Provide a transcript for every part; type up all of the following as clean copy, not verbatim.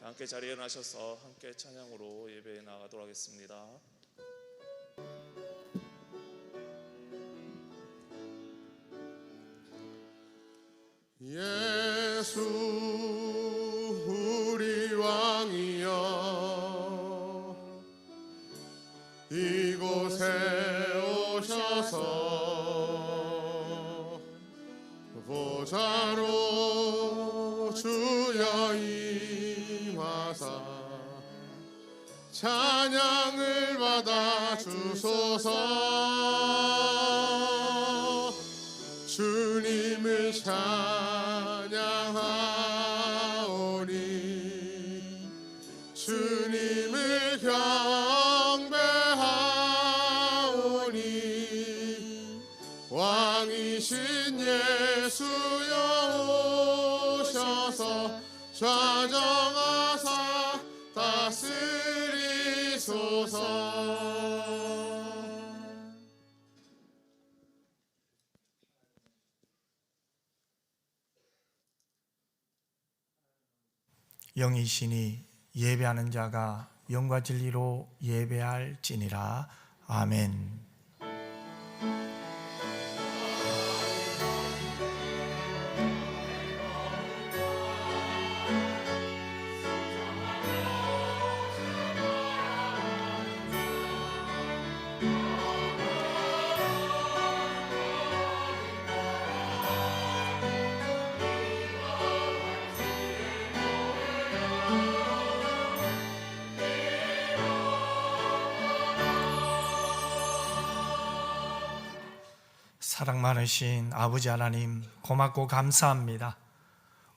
함께 자리에 일어나셔서 함께 찬양으로 예배에 나가도록 하겠습니다. 예수 우리 왕이여, 이곳에 오셔서 보좌로 주여 임하사 찬양을 받아 주소서. 주님을 찬양하오니 주님을 경배하오니 왕이신 예수여 오셔서 좌정하사 다스리소서. 영이시니 예배하는 자가 영과 진리로 예배할지니라. 아멘. 사랑 많으신 아버지 하나님, 고맙고 감사합니다.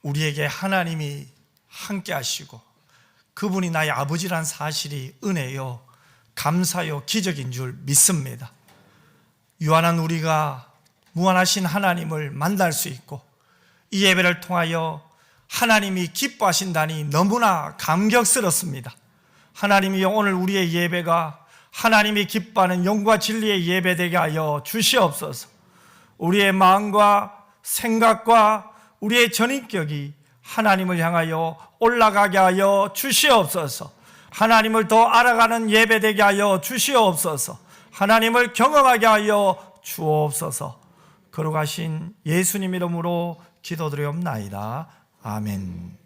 우리에게 하나님이 함께 하시고 그분이 나의 아버지란 사실이 은혜요, 감사요, 기적인 줄 믿습니다. 유한한 우리가 무한하신 하나님을 만날 수 있고 이 예배를 통하여 하나님이 기뻐하신다니 너무나 감격스럽습니다. 하나님이여, 오늘 우리의 예배가 하나님이 기뻐하는 영과 진리의 예배되게 하여 주시옵소서. 우리의 마음과 생각과 우리의 전인격이 하나님을 향하여 올라가게 하여 주시옵소서. 하나님을 더 알아가는 예배되게 하여 주시옵소서. 하나님을 경험하게 하여 주옵소서. 거룩하신 예수님 이름으로 기도드리옵나이다. 아멘.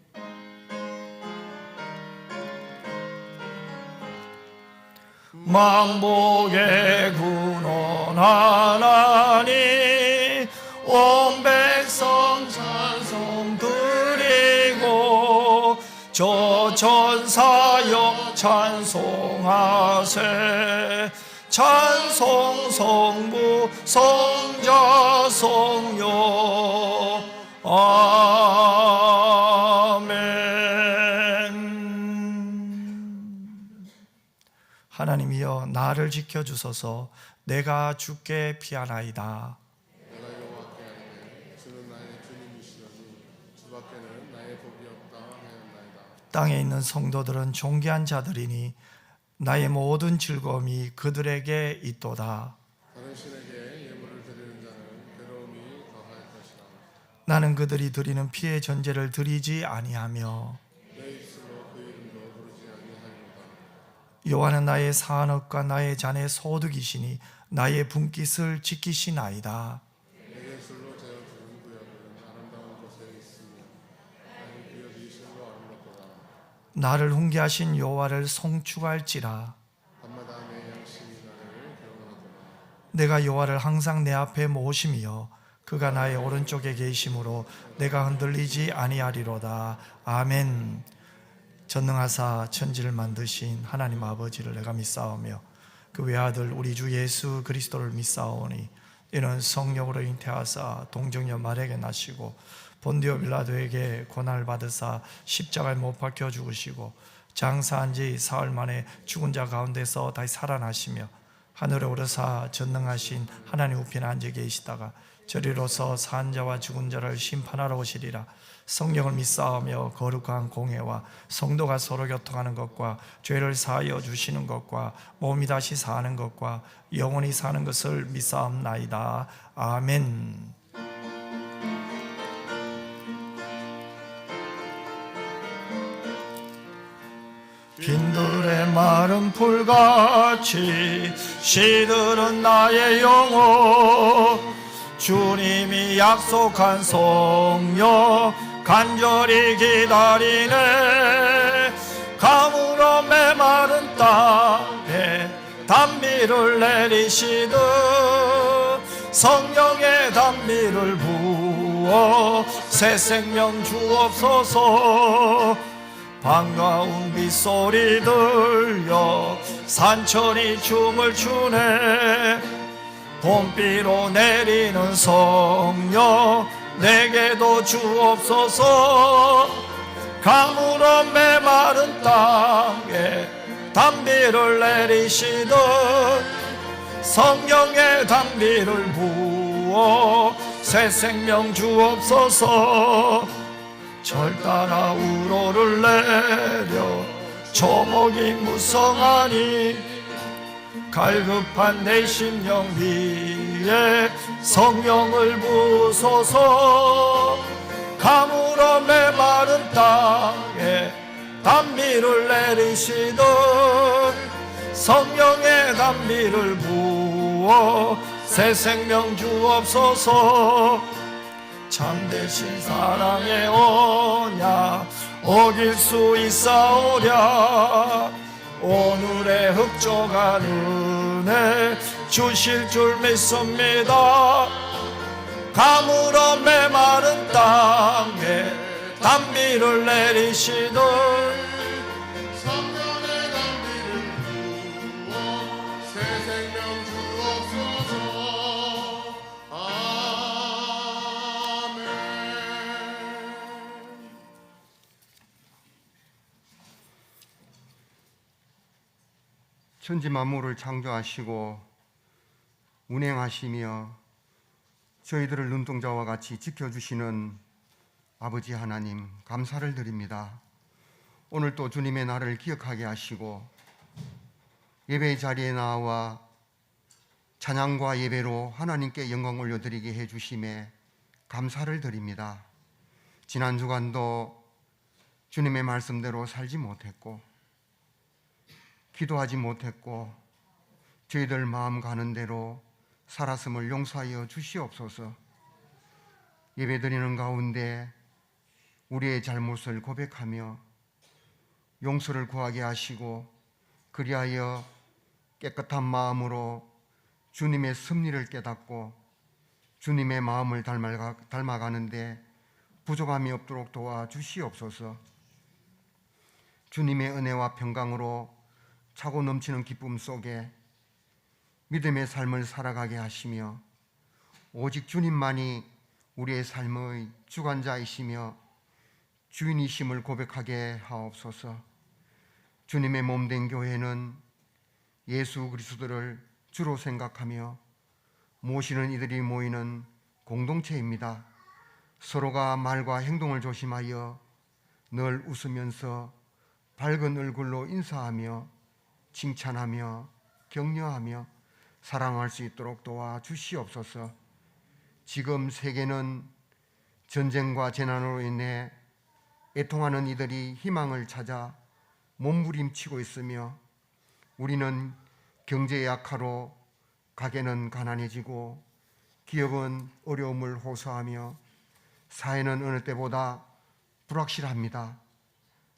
만복의 근원 하나님, 온 백성 찬송 드리고 저 천사여 찬송하세. 찬송 성부 성자 성령. 아멘. 하나님이여, 나를 지켜주소서. 내가 주께 피하나이다. 내가 여호와께 하리니 주는 나의 주님이시더니 주밖에는 나의 복이 없다 하였나이다. 땅에 있는 성도들은 존귀한 자들이니 나의 모든 즐거움이 그들에게 있도다. 다른 신에게 예물을 드리는 자는 괴로움이 더할 것이다. 나는 그들이 드리는 피의 전제를 드리지 아니하며 내 입술로 그 이름도 부르지 아니하리로다. 여호와는 나의 산업과 나의 잔의 소득이시니 나의 분깃을 지키시나이다. 내게 술로 재어주는 구역은 아름다운 곳에 있으며 나의 구역이 실로 아름답도다. 나를 훈계하신 여호와를 송축할지라. 밤마다 내 양심이 나를 괴로워하도다. 내가 여호와를 항상 내 앞에 모심이여 그가 나의 오른쪽에 계심으로 내가 흔들리지 아니하리로다. 아멘. 전능하사 천지를 만드신 하나님 아버지를 내가 믿사오며 그 외아들 우리 주 예수 그리스도를 믿사오니 이는 성령으로 잉태하사 동정녀 마리아에게 나시고 본디오 빌라도에게 고난을 받으사 십자가에 못 박혀 죽으시고 장사한 지 사흘 만에 죽은 자 가운데서 다시 살아나시며 하늘에 오르사 전능하신 하나님 우편에 앉아 계시다가 저리로서 산 자와 죽은 자를 심판하러 오시리라. 성령을 믿사오며 거룩한 공회와 성도가 서로 교통하는 것과 죄를 사하여 주시는 것과 몸이 다시 사는 것과 영원히 사는 것을 믿사옵나이다. 아멘. 빈들의 마른 풀같이 시들은 나의 영혼 주님이 약속한 성령 간절히 기다리네 가물어 메마른 땅에 단비를 내리시듯 성령의 단비를 부어 새 생명 주옵소서 반가운 빗소리 들려 산천이 춤을 추네 봄비로 내리는 성령 내게도 주옵소서 가물어 메마른 땅에 단비를 내리시듯 성령의 단비를 부어 새 생명 주옵소서 절 따라 우로를 내려 초목이 무성하니 갈급한 내 심령 위에 성령을 부소서 가물어 메마른 땅에 단비를 내리시듯 성령의 단비를 부어 새 생명 주옵소서 참되신 사랑의 언약 어길 수 있사오랴 오늘의 흑족한 은혜 주실 줄 믿습니다 가물어 메마른 땅에 단비를 내리시듯 성령의 단비를 부어 새 생명 주옵소서 아멘. 천지 만물을 창조하시고 운행하시며 저희들을 눈동자와 같이 지켜주시는 아버지 하나님 감사를 드립니다. 오늘 또 주님의 날을 기억하게 하시고 예배의 자리에 나와 찬양과 예배로 하나님께 영광 올려드리게 해주심에 감사를 드립니다. 지난 주간도 주님의 말씀대로 살지 못했고 기도하지 못했고 저희들 마음 가는 대로 살았음을 용서하여 주시옵소서. 예배드리는 가운데 우리의 잘못을 고백하며 용서를 구하게 하시고 그리하여 깨끗한 마음으로 주님의 섭리를 깨닫고 주님의 마음을 닮아가는데 부족함이 없도록 도와주시옵소서. 주님의 은혜와 평강으로 차고 넘치는 기쁨 속에 믿음의 삶을 살아가게 하시며 오직 주님만이 우리의 삶의 주관자이시며 주인이심을 고백하게 하옵소서. 주님의 몸된 교회는 예수 그리스도를 주로 생각하며 모시는 이들이 모이는 공동체입니다. 서로가 말과 행동을 조심하여 늘 웃으면서 밝은 얼굴로 인사하며 칭찬하며 격려하며 사랑할 수 있도록 도와주시옵소서. 지금 세계는 전쟁과 재난으로 인해 애통하는 이들이 희망을 찾아 몸부림치고 있으며 우리는 경제의 악화로 가게는 가난해지고 기업은 어려움을 호소하며 사회는 어느 때보다 불확실합니다.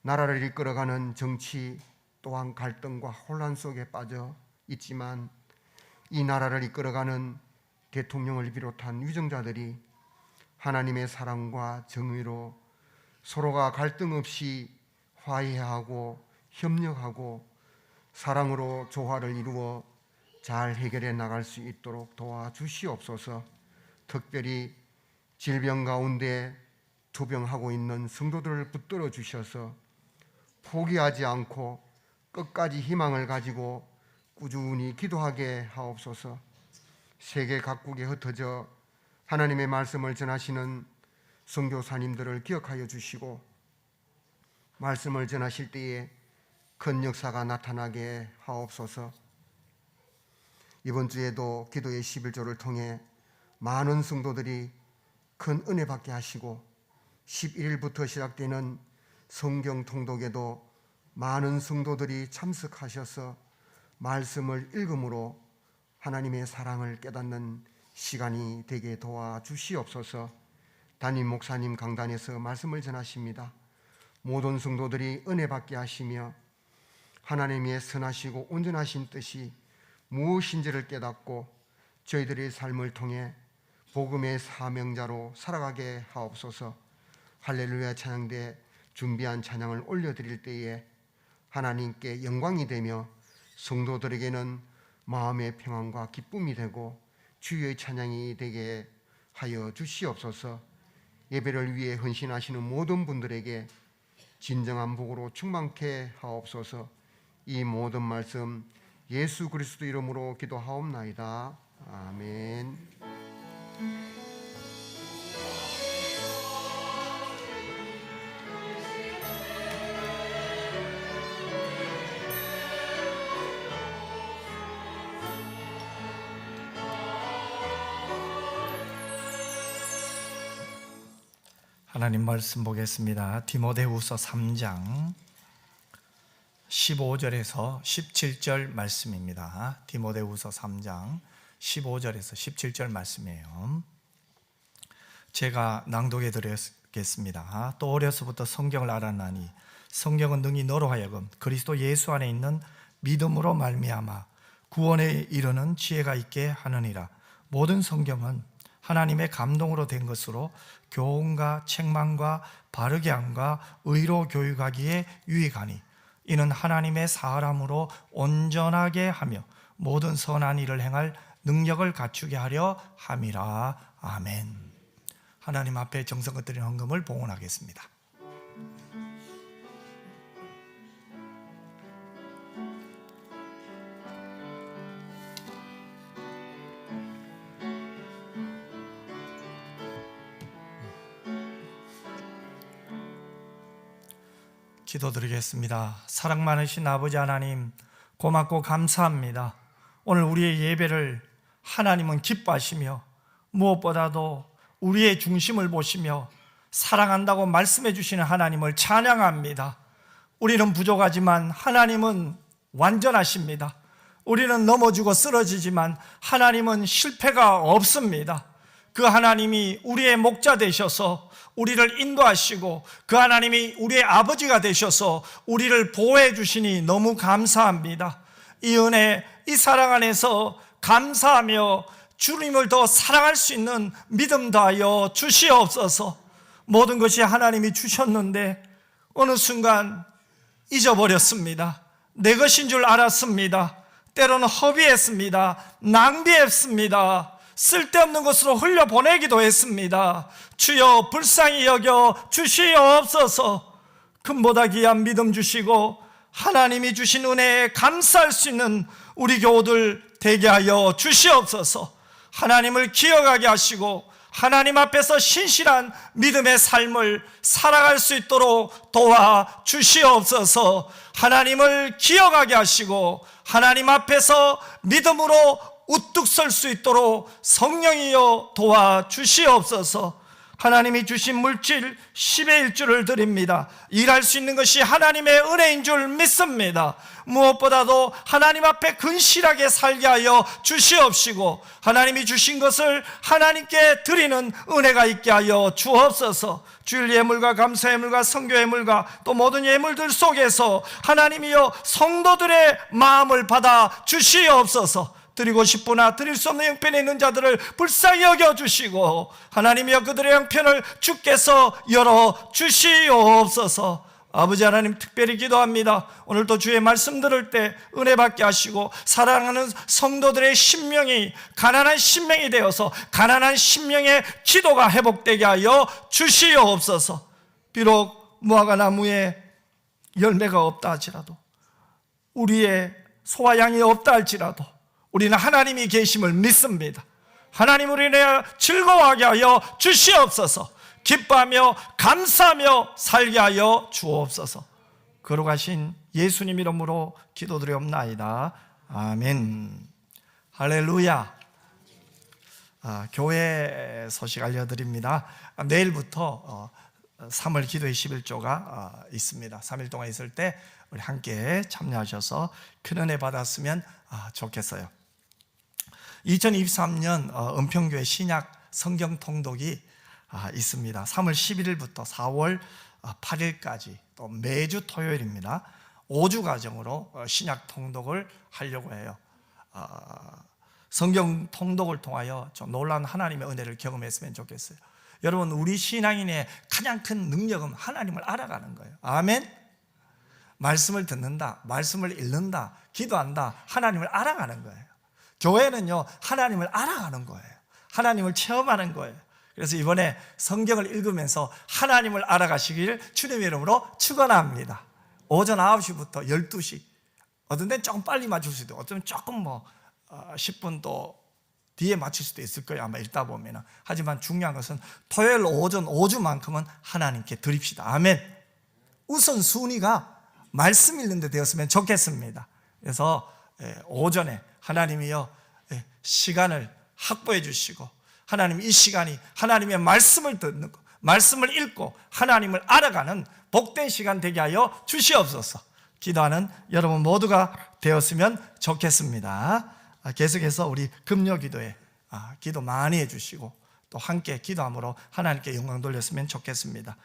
나라를 이끌어가는 정치 또한 갈등과 혼란 속에 빠져 있지만 이 나라를 이끌어가는 대통령을 비롯한 위정자들이 하나님의 사랑과 정의로 서로가 갈등 없이 화해하고 협력하고 사랑으로 조화를 이루어 잘 해결해 나갈 수 있도록 도와주시옵소서. 특별히 질병 가운데 투병하고 있는 성도들을 붙들어 주셔서 포기하지 않고 끝까지 희망을 가지고 꾸준히 기도하게 하옵소서. 세계 각국에 흩어져 하나님의 말씀을 전하시는 선교사님들을 기억하여 주시고 말씀을 전하실 때에 큰 역사가 나타나게 하옵소서. 이번 주에도 기도의 11조를 통해 많은 성도들이 큰 은혜 받게 하시고 11일부터 시작되는 성경 통독에도 많은 성도들이 참석하셔서 말씀을 읽음으로 하나님의 사랑을 깨닫는 시간이 되게 도와주시옵소서. 담임 목사님 강단에서 말씀을 전하십니다. 모든 성도들이 은혜 받게 하시며 하나님의 선하시고 온전하신 뜻이 무엇인지를 깨닫고 저희들의 삶을 통해 복음의 사명자로 살아가게 하옵소서. 할렐루야 찬양대 준비한 찬양을 올려드릴 때에 하나님께 영광이 되며 성도들에게는 마음의 평안과 기쁨이 되고 주의 찬양이 되게 하여 주시옵소서. 예배를 위해 헌신하시는 모든 분들에게 진정한 복으로 충만케 하옵소서. 이 모든 말씀 예수 그리스도 이름으로 기도하옵나이다. 아멘. 하나님 말씀 보겠습니다. 디모데후서 3장 15절에서 17절 말씀입니다. 디모데후서 3장 15절에서 17절 말씀이에요. 제가 낭독해 드리겠습니다. 또 어려서부터 성경을 알았나니 성경은 능히 너로 하여금 그리스도 예수 안에 있는 믿음으로 말미암아 구원에 이르는 지혜가 있게 하느니라. 모든 성경은 하나님의 감동으로 된 것으로 교훈과 책망과 바르게 함과 의로 교육하기에 유익하니 이는 하나님의 사람으로 온전하게 하며 모든 선한 일을 행할 능력을 갖추게 하려 함이라. 아멘. 하나님 앞에 정성껏 드리는 헌금을 봉헌하겠습니다. 기도드리겠습니다. 사랑 많으신 아버지 하나님, 고맙고 감사합니다. 오늘 우리의 예배를 하나님은 기뻐하시며 무엇보다도 우리의 중심을 보시며 사랑한다고 말씀해 주시는 하나님을 찬양합니다. 우리는 부족하지만 하나님은 완전하십니다. 우리는 넘어지고 쓰러지지만 하나님은 실패가 없습니다. 그 하나님이 우리의 목자 되셔서 우리를 인도하시고 그 하나님이 우리의 아버지가 되셔서 우리를 보호해 주시니 너무 감사합니다. 이 은혜, 이 사랑 안에서 감사하며 주님을 더 사랑할 수 있는 믿음 다하여 주시옵소서. 모든 것이 하나님이 주셨는데 어느 순간 잊어버렸습니다. 내 것인 줄 알았습니다. 때로는 허비했습니다. 낭비했습니다. 쓸데없는 것으로 흘려보내기도 했습니다. 주여 불쌍히 여겨 주시옵소서. 금보다 귀한 믿음 주시고 하나님이 주신 은혜에 감사할 수 있는 우리 교우들 되게 하여 주시옵소서. 하나님을 기억하게 하시고 하나님 앞에서 신실한 믿음의 삶을 살아갈 수 있도록 도와 주시옵소서. 하나님을 기억하게 하시고 하나님 앞에서 믿음으로 우뚝 설 수 있도록 성령이여 도와 주시옵소서. 하나님이 주신 물질 10의 1주를 드립니다. 일할 수 있는 것이 하나님의 은혜인 줄 믿습니다. 무엇보다도 하나님 앞에 근실하게 살게 하여 주시옵시고 하나님이 주신 것을 하나님께 드리는 은혜가 있게 하여 주옵소서. 주일 예물과 감사 예물과 선교 예물과 또 모든 예물들 속에서 하나님이여 성도들의 마음을 받아 주시옵소서. 드리고 싶으나 드릴 수 없는 형편에 있는 자들을 불쌍히 여겨주시고 하나님이여 그들의 형편을 주께서 열어주시옵소서. 아버지 하나님 특별히 기도합니다. 오늘도 주의 말씀 들을 때 은혜 받게 하시고 사랑하는 성도들의 심령이 가난한 심령이 되어서 가난한 심령의 기도가 회복되게 하여 주시옵소서. 비록 무화과 나무에 열매가 없다 할지라도 우리의 소와 양이 없다 할지라도 우리는 하나님이 계심을 믿습니다. 하나님을 인하여 즐거워하게 하여 주시옵소서. 기뻐하며 감사하며 살게 하여 주옵소서. 거룩하신 예수님 이름으로 기도드리옵나이다. 아멘. 할렐루야. 교회 소식 알려드립니다. 내일부터 3월 기도의 11조가 있습니다. 3일 동안 있을 때 우리 함께 참여하셔서 큰 은혜 받았으면 좋겠어요. 2023년 은평교회 신약 성경 통독이 있습니다. 3월 11일부터 4월 8일까지 또 매주 토요일입니다. 5주 과정으로 신약 통독을 하려고 해요. 성경 통독을 통하여 좀 놀라운 하나님의 은혜를 경험했으면 좋겠어요. 여러분, 우리 신앙인의 가장 큰 능력은 하나님을 알아가는 거예요. 아멘. 말씀을 듣는다, 말씀을 읽는다, 기도한다, 하나님을 알아가는 거예요. 교회는요, 하나님을 알아가는 거예요. 하나님을 체험하는 거예요. 그래서 이번에 성경을 읽으면서 하나님을 알아가시길 주님의 이름으로 축원합니다. 오전 9시부터 12시, 어떤 데는 조금 빨리 맞출 수도 있고, 어떤 데는 조금 10분 또 뒤에 맞출 수도 있을 거예요. 아마 읽다 보면. 하지만 중요한 것은 토요일 오전 5주만큼은 하나님께 드립시다. 아멘. 우선 순위가 말씀 읽는 데 되었으면 좋겠습니다. 그래서 오전에 하나님이요, 시간을 확보해 주시고, 하나님 이 시간이 하나님의 말씀을 듣는 것, 말씀을 읽고 하나님을 알아가는 복된 시간 되게 하여 주시옵소서. 기도하는 여러분 모두가 되었으면 좋겠습니다. 계속해서 우리 금요 기도에 기도 많이 해주시고 또 함께 기도함으로 하나님께 영광 돌렸으면 좋겠습니다.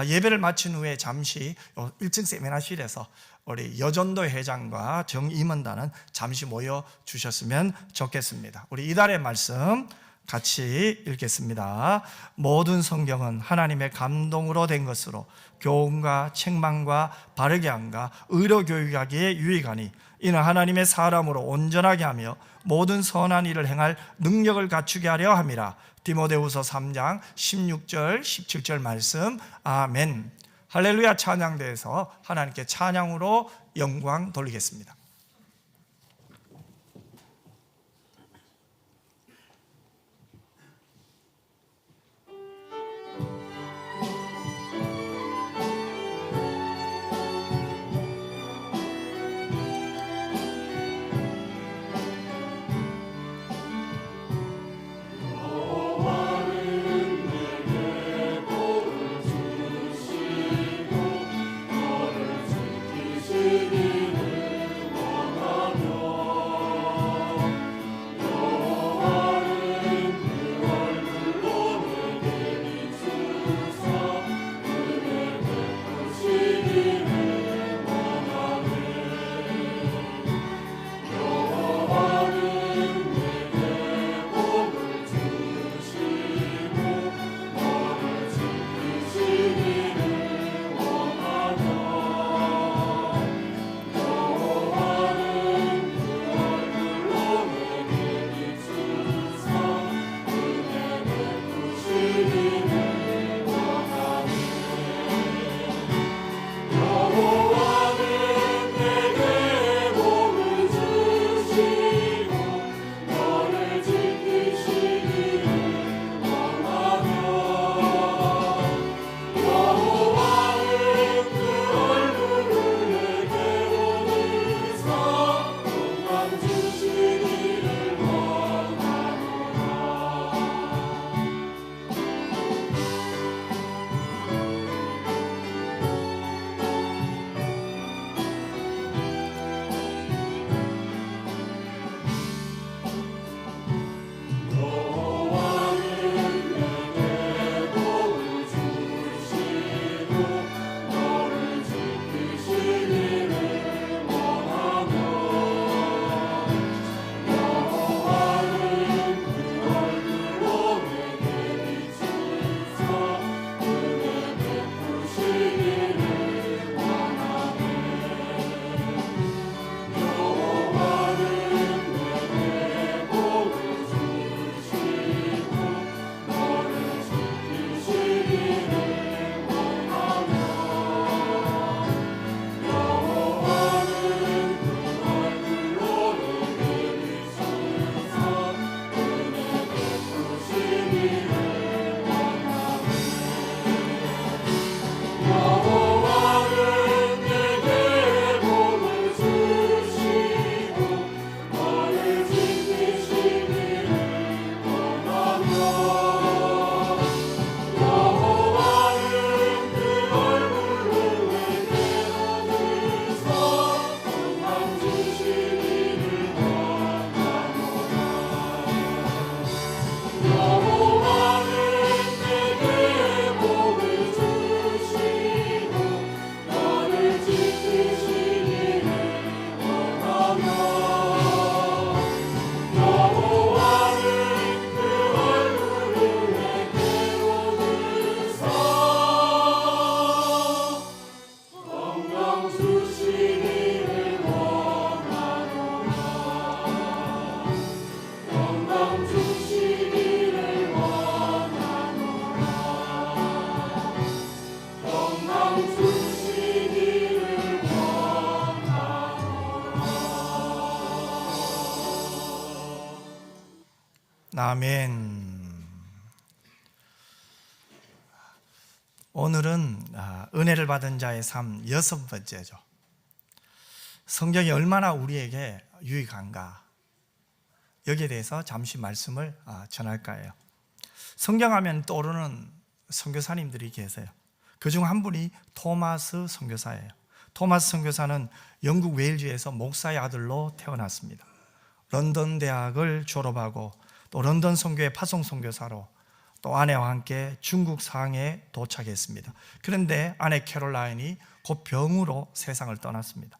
예배를 마친 후에 잠시 1층 세미나실에서 우리 여전도 회장과 정임원단은 잠시 모여 주셨으면 좋겠습니다. 우리 이달의 말씀 같이 읽겠습니다. 모든 성경은 하나님의 감동으로 된 것으로 교훈과 책망과 바르게 함과 의로 교육하기에 유익하니 이는 하나님의 사람으로 온전하게 하며 모든 선한 일을 행할 능력을 갖추게 하려 함이라. 디모데후서 3장 16절 17절 말씀. 아멘. 할렐루야. 찬양대에서 하나님께 찬양으로 영광 돌리겠습니다. 아멘. 오늘은 은혜를 받은 자의 삶 6번째죠. 성경이 얼마나 우리에게 유익한가, 여기에 대해서 잠시 말씀을 전할까 해요. 성경하면 떠오르는 선교사님들이 계세요. 그중 한 분이 토마스 선교사예요. 토마스 선교사는 영국 웨일즈에서 목사의 아들로 태어났습니다. 런던 대학을 졸업하고 또 런던 선교회 파송 선교사로 또 아내와 함께 중국 상해에 도착했습니다. 그런데 아내 캐롤라인이 곧 병으로 세상을 떠났습니다.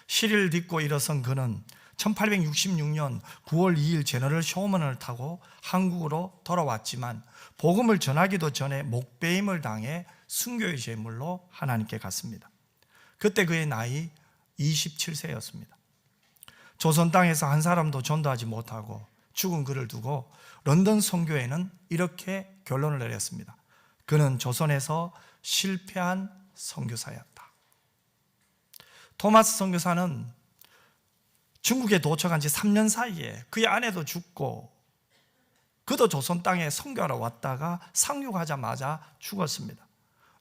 시리를 딛고 일어선 그는 1866년 9월 2일 제너럴 쇼먼을 타고 한국으로 돌아왔지만 복음을 전하기도 전에 목배임을 당해 순교의 제물로 하나님께 갔습니다. 그때 그의 나이 27세였습니다. 조선 땅에서 한 사람도 전도하지 못하고 죽은 그를 두고 런던 선교회는 이렇게 결론을 내렸습니다. 그는 조선에서 실패한 선교사였다. 토마스 선교사는 중국에 도착한 지 3년 사이에 그의 아내도 죽고 그도 조선 땅에 선교하러 왔다가 상륙하자마자 죽었습니다.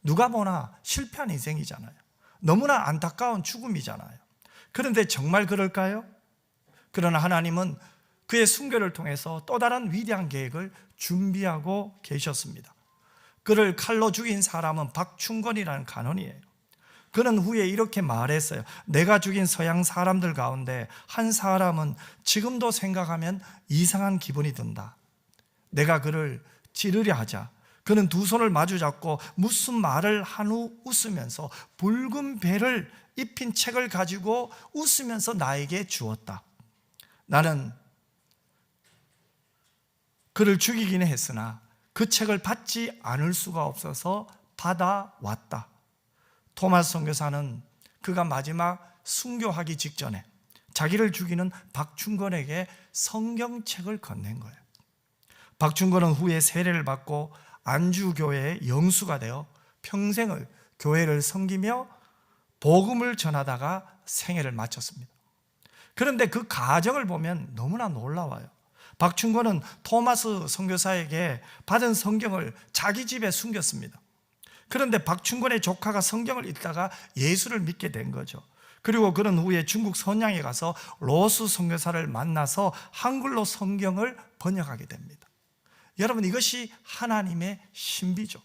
누가 보나 실패한 인생이잖아요. 너무나 안타까운 죽음이잖아요. 그런데 정말 그럴까요? 그러나 하나님은 그의 순교를 통해서 또 다른 위대한 계획을 준비하고 계셨습니다. 그를 칼로 죽인 사람은 박충건이라는 간원이에요. 그는 후에 이렇게 말했어요. 내가 죽인 서양 사람들 가운데 한 사람은 지금도 생각하면 이상한 기분이 든다. 내가 그를 찌르려 하자 그는 두 손을 마주 잡고 무슨 말을 한 후 웃으면서 붉은 배를 입힌 책을 가지고 웃으면서 나에게 주었다. 나는 그를 죽이기는 했으나 그 책을 받지 않을 수가 없어서 받아왔다. 토마스 선교사는 그가 마지막 순교하기 직전에 자기를 죽이는 박충건에게 성경책을 건넨 거예요. 박충건은 후에 세례를 받고 안주교회의 영수가 되어 평생을 교회를 섬기며 복음을 전하다가 생애를 마쳤습니다. 그런데 그 과정을 보면 너무나 놀라워요. 박충건은 토마스 선교사에게 받은 성경을 자기 집에 숨겼습니다. 그런데 박충건의 조카가 성경을 읽다가 예수를 믿게 된 거죠. 그리고 그는 후에 중국 선양에 가서 로스 선교사를 만나서 한글로 성경을 번역하게 됩니다. 여러분, 이것이 하나님의 신비죠.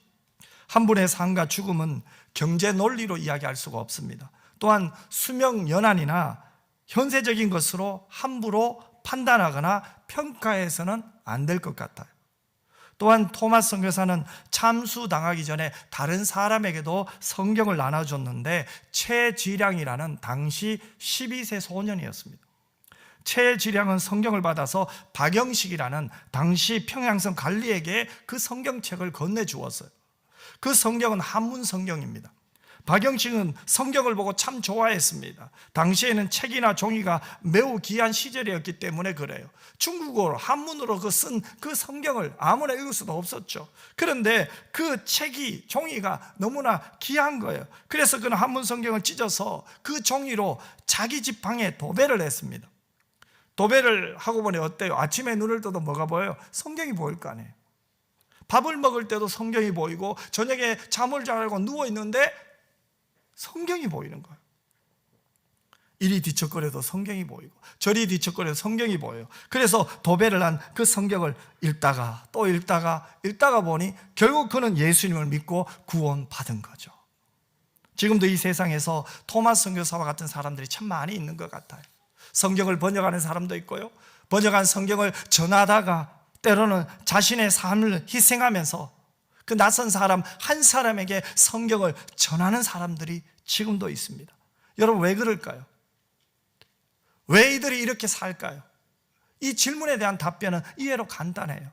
한 분의 삶과 죽음은 경제 논리로 이야기할 수가 없습니다. 또한 수명 연한이나 현세적인 것으로 함부로 판단하거나 평가해서는 안 될 것 같아요. 또한 토마스 선교사는 참수당하기 전에 다른 사람에게도 성경을 나눠줬는데 최지량이라는 당시 12세 소년이었습니다. 최지량은 성경을 받아서 박영식이라는 당시 평양성 관리에게 그 성경책을 건네주었어요. 그 성경은 한문 성경입니다. 박영식은 성경을 보고 참 좋아했습니다. 당시에는 책이나 종이가 매우 귀한 시절이었기 때문에 그래요. 중국어로 한문으로 쓴 그 성경을 아무나 읽을 수도 없었죠. 그런데 그 책이 종이가 너무나 귀한 거예요. 그래서 그는 한문 성경을 찢어서 그 종이로 자기 집 방에 도배를 했습니다. 도배를 하고 보니 어때요? 아침에 눈을 떠도 뭐가 보여요? 성경이 보일 거 아니에요. 밥을 먹을 때도 성경이 보이고 저녁에 잠을 자려고 누워있는데 성경이 보이는 거예요. 이리 뒤척거려도 성경이 보이고 저리 뒤척거려도 성경이 보여요. 그래서 도배를 한 그 성경을 읽다가 또 읽다가 보니 결국 그는 예수님을 믿고 구원받은 거죠. 지금도 이 세상에서 토마스 선교사와 같은 사람들이 참 많이 있는 것 같아요. 성경을 번역하는 사람도 있고요, 번역한 성경을 전하다가 때로는 자신의 삶을 희생하면서 그 낯선 사람 한 사람에게 성경을 전하는 사람들이 지금도 있습니다. 여러분, 왜 그럴까요? 왜 이들이 이렇게 살까요? 이 질문에 대한 답변은 이해로 간단해요.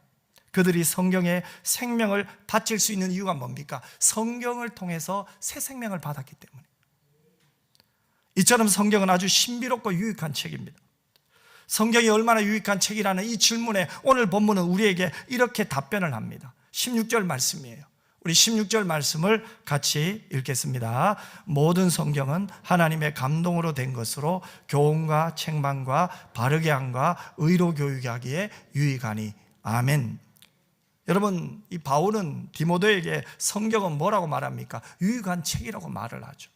그들이 성경에 생명을 바칠 수 있는 이유가 뭡니까? 성경을 통해서 새 생명을 받았기 때문에. 이처럼 성경은 아주 신비롭고 유익한 책입니다. 성경이 얼마나 유익한 책이라는 이 질문에 오늘 본문은 우리에게 이렇게 답변을 합니다. 16절 말씀이에요. 우리 16절 말씀을 같이 읽겠습니다. 모든 성경은 하나님의 감동으로 된 것으로 교훈과 책망과 바르게 함과 의로 교육하기에 유익하니. 아멘. 여러분, 이 바울은 디모데에게 성경은 뭐라고 말합니까? 유익한 책이라고 말을 하죠.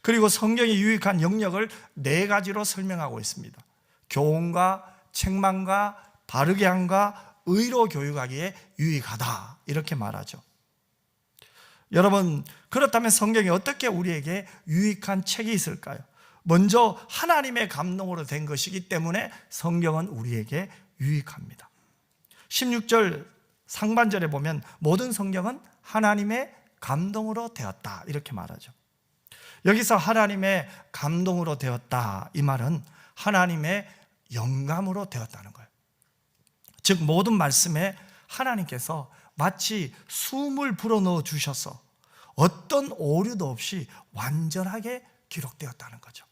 그리고 성경의 유익한 영역을 4가지로 설명하고 있습니다. 교훈과 책망과 바르게 함과 의로 교육하기에 유익하다, 이렇게 말하죠. 여러분, 그렇다면 성경이 어떻게 우리에게 유익한 책이 있을까요? 먼저 하나님의 감동으로 된 것이기 때문에 성경은 우리에게 유익합니다. 16절 상반절에 보면 모든 성경은 하나님의 감동으로 되었다, 이렇게 말하죠. 여기서 하나님의 감동으로 되었다, 이 말은 하나님의 영감으로 되었다는 거예요. 즉 모든 말씀에 하나님께서 마치 숨을 불어넣어 주셔서 어떤 오류도 없이 완전하게 기록되었다는 거죠.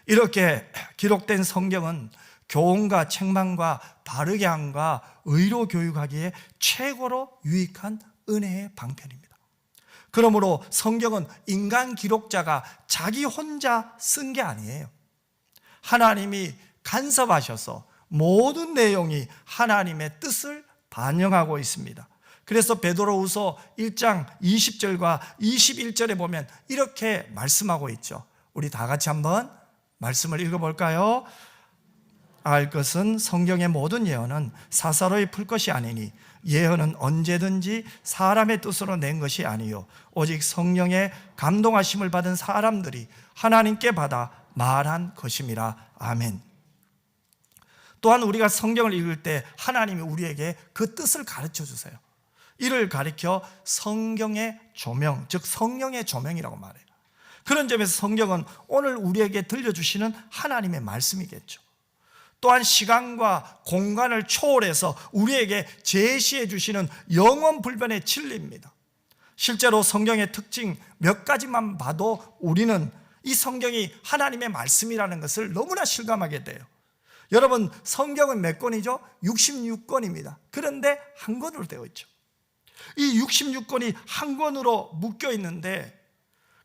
이렇게 기록된 성경은 교훈과 책망과 바르게 함과 의로 교육하기에 최고로 유익한 은혜의 방편입니다. 그러므로 성경은 인간 기록자가 자기 혼자 쓴 게 아니에요. 하나님이 간섭하셔서 모든 내용이 하나님의 뜻을 반영하고 있습니다. 그래서 베드로후서 1장 20절과 21절에 보면 이렇게 말씀하고 있죠. 우리 다 같이 한번 말씀을 읽어볼까요? 알 것은 성경의 모든 예언은 사사로이 풀 것이 아니니 예언은 언제든지 사람의 뜻으로 낸 것이 아니요 오직 성령의 감동하심을 받은 사람들이 하나님께 받아 말한 것임이라. 아멘. 또한 우리가 성경을 읽을 때 하나님이 우리에게 그 뜻을 가르쳐 주세요. 이를 가리켜 성경의 조명, 즉 성령의 조명이라고 말해요. 그런 점에서 성경은 오늘 우리에게 들려주시는 하나님의 말씀이겠죠. 또한 시간과 공간을 초월해서 우리에게 제시해 주시는 영원 불변의 진리입니다. 실제로 성경의 특징 몇 가지만 봐도 우리는 이 성경이 하나님의 말씀이라는 것을 너무나 실감하게 돼요. 여러분, 성경은 몇 권이죠? 66권입니다. 그런데 한 권으로 되어 있죠. 이 66권이 한 권으로 묶여 있는데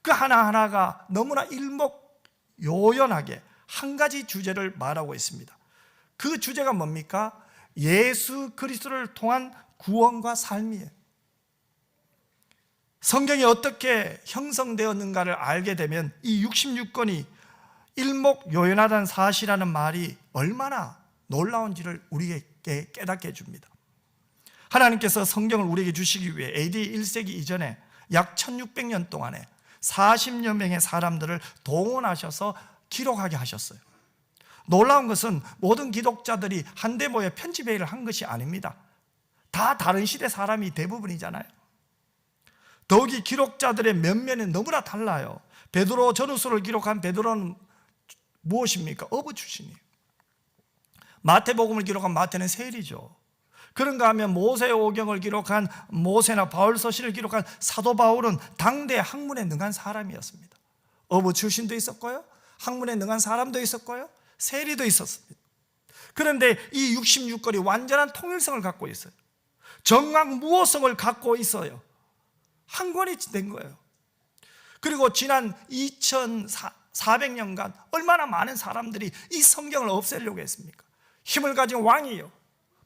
그 하나하나가 너무나 일목요연하게 한 가지 주제를 말하고 있습니다. 그 주제가 뭡니까? 예수 그리스도를 통한 구원과 삶이에요. 성경이 어떻게 형성되었는가를 알게 되면 이 66권이 일목요연하다는 사실이라는 말이 얼마나 놀라운지를 우리에게 깨닫게 해줍니다. 하나님께서 성경을 우리에게 주시기 위해 AD 1세기 이전에 약 1600년 동안에 40여 명의 사람들을 동원하셔서 기록하게 하셨어요. 놀라운 것은 모든 기독자들이 한데 모여 편집회의를 한 것이 아닙니다. 다 다른 시대 사람이 대부분이잖아요. 더욱이 기록자들의 면면은 너무나 달라요. 베드로 전후서를 기록한 베드로는 무엇입니까? 어부 출신이에요. 마태복음을 기록한 마태는 세리죠. 그런가 하면 모세오경을 기록한 모세나 바울서신을 기록한 사도 바울은 당대 학문에 능한 사람이었습니다. 어부 출신도 있었고요, 학문에 능한 사람도 있었고요, 세리도 있었습니다. 그런데 이 66권이 완전한 통일성을 갖고 있어요. 정확무호성을 갖고 있어요. 한 권이 된 거예요. 그리고 지난 2400년간 얼마나 많은 사람들이 이 성경을 없애려고 했습니까? 힘을 가진 왕이요,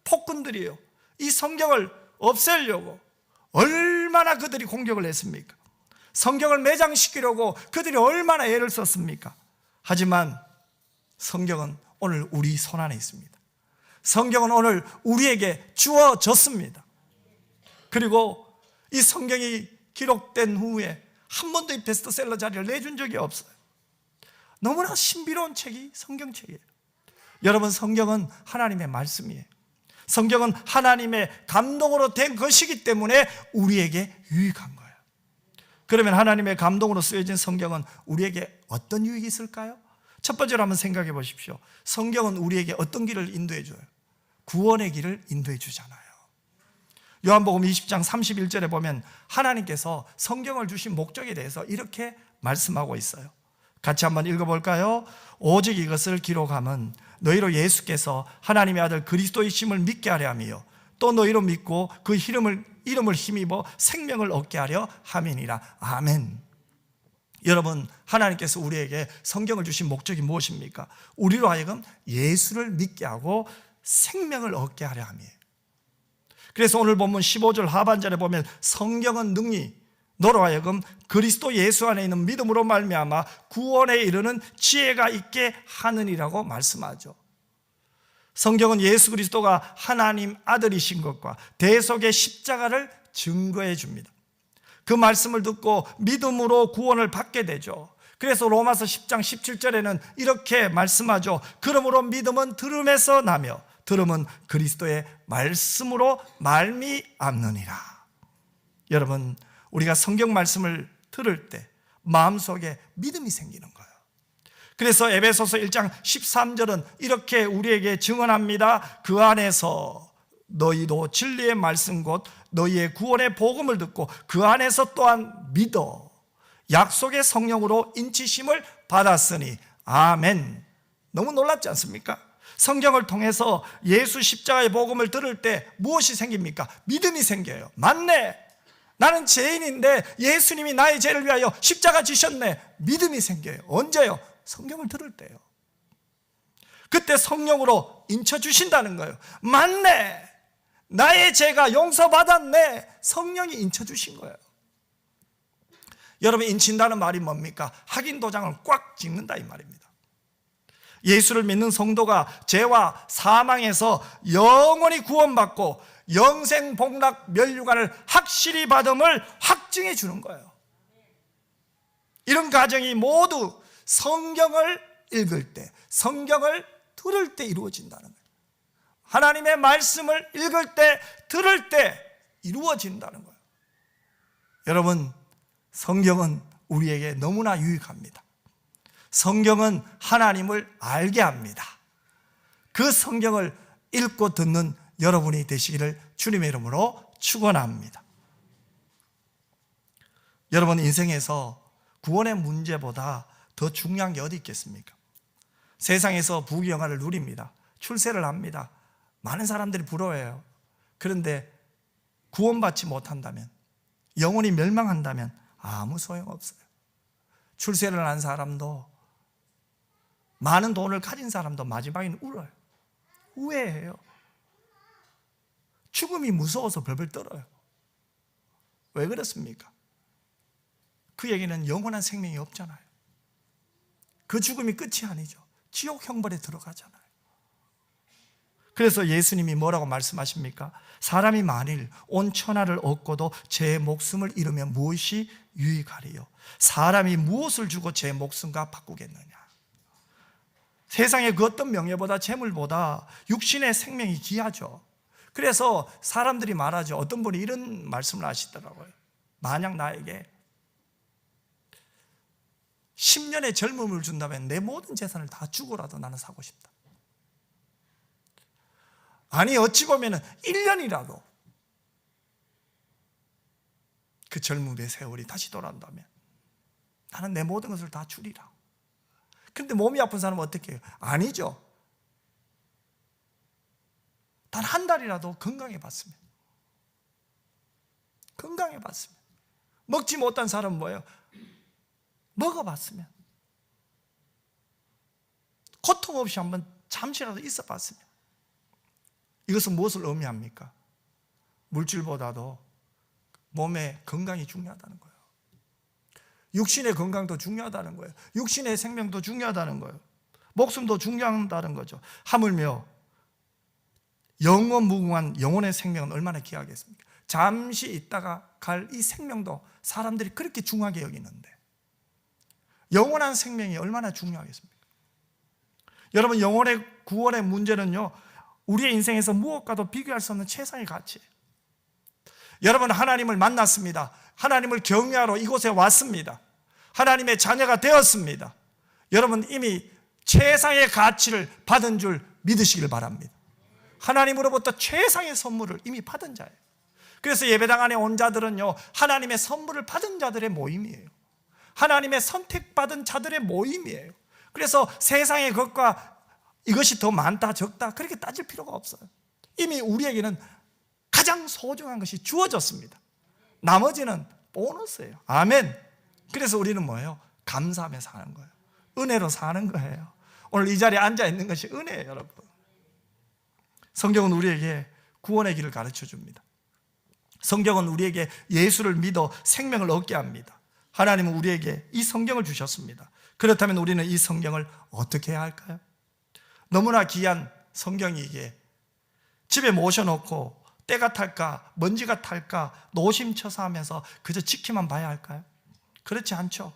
폭군들이요, 이 성경을 없애려고 얼마나 그들이 공격을 했습니까? 성경을 매장시키려고 그들이 얼마나 애를 썼습니까? 하지만 성경은 오늘 우리 손 안에 있습니다. 성경은 오늘 우리에게 주어졌습니다. 그리고 이 성경이 기록된 후에 한 번도 이 베스트셀러 자리를 내준 적이 없어요. 너무나 신비로운 책이 성경책이에요. 여러분, 성경은 하나님의 말씀이에요. 성경은 하나님의 감동으로 된 것이기 때문에 우리에게 유익한 거예요. 그러면 하나님의 감동으로 쓰여진 성경은 우리에게 어떤 유익이 있을까요? 첫 번째로 한번 생각해 보십시오. 성경은 우리에게 어떤 길을 인도해 줘요? 구원의 길을 인도해 주잖아요. 요한복음 20장 31절에 보면 하나님께서 성경을 주신 목적에 대해서 이렇게 말씀하고 있어요. 같이 한번 읽어볼까요? 오직 이것을 기록함은 너희로 예수께서 하나님의 아들 그리스도이심을 믿게 하려 함이요 또 너희로 믿고 그 이름을 힘입어 생명을 얻게 하려 함이니라. 아멘. 여러분, 하나님께서 우리에게 성경을 주신 목적이 무엇입니까? 우리로 하여금 예수를 믿게 하고 생명을 얻게 하려 함이에요. 그래서 오늘 본문 15절 하반절에 보면 성경은 능히 너로 하여금 그리스도 예수 안에 있는 믿음으로 말미암아 구원에 이르는 지혜가 있게 하느니라고 말씀하죠. 성경은 예수 그리스도가 하나님 아들이신 것과 대속의 십자가를 증거해 줍니다. 그 말씀을 듣고 믿음으로 구원을 받게 되죠. 그래서 로마서 10장 17절에는 이렇게 말씀하죠. 그러므로 믿음은 들음에서 나며 들음은 그리스도의 말씀으로 말미암느니라. 여러분, 우리가 성경 말씀을 들을 때 마음속에 믿음이 생기는 거예요. 그래서 에베소서 1장 13절은 이렇게 우리에게 증언합니다. 그 안에서 너희도 진리의 말씀 곧 너희의 구원의 복음을 듣고 그 안에서 또한 믿어 약속의 성령으로 인치심을 받았으니 아멘. 너무 놀랍지 않습니까? 성경을 통해서 예수 십자가의 복음을 들을 때 무엇이 생깁니까? 믿음이 생겨요. 맞네, 나는 죄인인데 예수님이 나의 죄를 위하여 십자가 지셨네. 믿음이 생겨요. 언제요? 성경을 들을 때요. 그때 성령으로 인쳐주신다는 거예요. 맞네, 나의 죄가 용서받았네. 성령이 인쳐주신 거예요. 여러분, 인친다는 말이 뭡니까? 확인 도장을 꽉 찍는다 이 말입니다. 예수를 믿는 성도가 죄와 사망에서 영원히 구원받고 영생 복락 멸류관을 확실히 받음을 확증해 주는 거예요. 이런 가정이 모두 성경을 읽을 때, 성경을 들을 때 이루어진다는 거예요. 하나님의 말씀을 읽을 때, 들을 때 이루어진다는 거예요. 여러분, 성경은 우리에게 너무나 유익합니다. 성경은 하나님을 알게 합니다. 그 성경을 읽고 듣는 여러분이 되시기를 주님의 이름으로 축원합니다. 여러분, 인생에서 구원의 문제보다 더 중요한 게 어디 있겠습니까? 세상에서 부귀영화를 누립니다. 출세를 합니다. 많은 사람들이 부러워해요. 그런데 구원받지 못한다면, 영혼이 멸망한다면 아무 소용없어요. 출세를 한 사람도, 많은 돈을 가진 사람도 마지막에는 울어요. 후회해요. 죽음이 무서워서 벌벌 떨어요. 왜 그렇습니까? 그에게는 영원한 생명이 없잖아요. 그 죽음이 끝이 아니죠. 지옥 형벌에 들어가잖아요. 그래서 예수님이 뭐라고 말씀하십니까? 사람이 만일 온 천하를 얻고도 제 목숨을 잃으면 무엇이 유익하리요? 사람이 무엇을 주고 제 목숨과 바꾸겠느냐? 세상의 그 어떤 명예보다 재물보다 육신의 생명이 귀하죠. 그래서 사람들이 말하죠. 어떤 분이 이런 말씀을 하시더라고요. 만약 나에게 10년의 젊음을 준다면 내 모든 재산을 다 주고라도 나는 사고 싶다. 아니, 어찌 보면 1년이라도 그 젊음의 세월이 다시 돌아온다면 나는 내 모든 것을 다 주리라. 그런데 몸이 아픈 사람은 어떻게 해요? 아니죠. 단 한 달이라도 건강해 봤으면, 건강해 봤으면. 먹지 못한 사람은 뭐예요? 먹어봤으면, 고통 없이 한번 잠시라도 있어 봤으면. 이것은 무엇을 의미합니까? 물질보다도 몸의 건강이 중요하다는 거예요. 육신의 건강도 중요하다는 거예요. 육신의 생명도 중요하다는 거예요. 목숨도 중요하다는 거죠. 하물며 영원 무궁한 영혼의 생명은 얼마나 귀하겠습니까? 잠시 있다가 갈 이 생명도 사람들이 그렇게 중요하게 여기는데 영원한 생명이 얼마나 중요하겠습니까? 여러분, 영혼의 구원의 문제는요, 우리의 인생에서 무엇과도 비교할 수 없는 최상의 가치예요. 여러분, 하나님을 만났습니다. 하나님을 경외하러 이곳에 왔습니다. 하나님의 자녀가 되었습니다. 여러분, 이미 최상의 가치를 받은 줄 믿으시길 바랍니다. 하나님으로부터 최상의 선물을 이미 받은 자예요. 그래서 예배당 안에 온 자들은요, 하나님의 선물을 받은 자들의 모임이에요. 하나님의 선택받은 자들의 모임이에요. 그래서 세상의 것과 이것이 더 많다 적다 그렇게 따질 필요가 없어요. 이미 우리에게는 가장 소중한 것이 주어졌습니다. 나머지는 보너스예요. 아멘. 그래서 우리는 뭐예요? 감사하며 사는 거예요. 은혜로 사는 거예요. 오늘 이 자리에 앉아 있는 것이 은혜예요, 여러분. 성경은 우리에게 구원의 길을 가르쳐 줍니다. 성경은 우리에게 예수를 믿어 생명을 얻게 합니다. 하나님은 우리에게 이 성경을 주셨습니다. 그렇다면 우리는 이 성경을 어떻게 해야 할까요? 너무나 귀한 성경이기에 집에 모셔놓고 때가 탈까 먼지가 탈까 노심초사하면서 그저 지키만 봐야 할까요? 그렇지 않죠.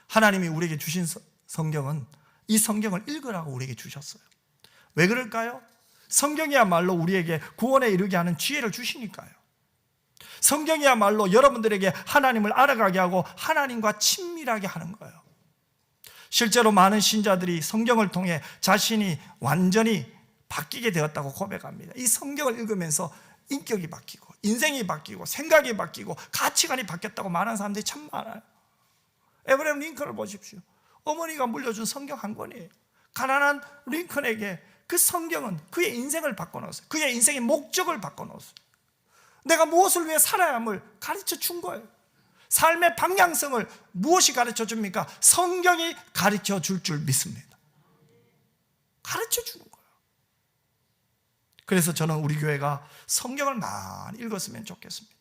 하나님이 우리에게 주신 성경은 이 성경을 읽으라고 우리에게 주셨어요. 왜 그럴까요? 성경이야말로 우리에게 구원에 이르게 하는 지혜를 주시니까요. 성경이야말로 여러분들에게 하나님을 알아가게 하고 하나님과 친밀하게 하는 거예요. 실제로 많은 신자들이 성경을 통해 자신이 완전히 바뀌게 되었다고 고백합니다. 이 성경을 읽으면서 인격이 바뀌고 인생이 바뀌고 생각이 바뀌고 가치관이 바뀌었다고 말하는 사람들이 참 많아요. 에브라임 링컨을 보십시오. 어머니가 물려준 성경 한 권이에요. 가난한 링컨에게 그 성경은 그의 인생을 바꿔놓았어요. 그의 인생의 목적을 바꿔놓았어요. 내가 무엇을 위해 살아야 함을 가르쳐 준 거예요. 삶의 방향성을 무엇이 가르쳐 줍니까? 성경이 가르쳐 줄 믿습니다. 가르쳐 주는 거예요. 그래서 저는 우리 교회가 성경을 많이 읽었으면 좋겠습니다.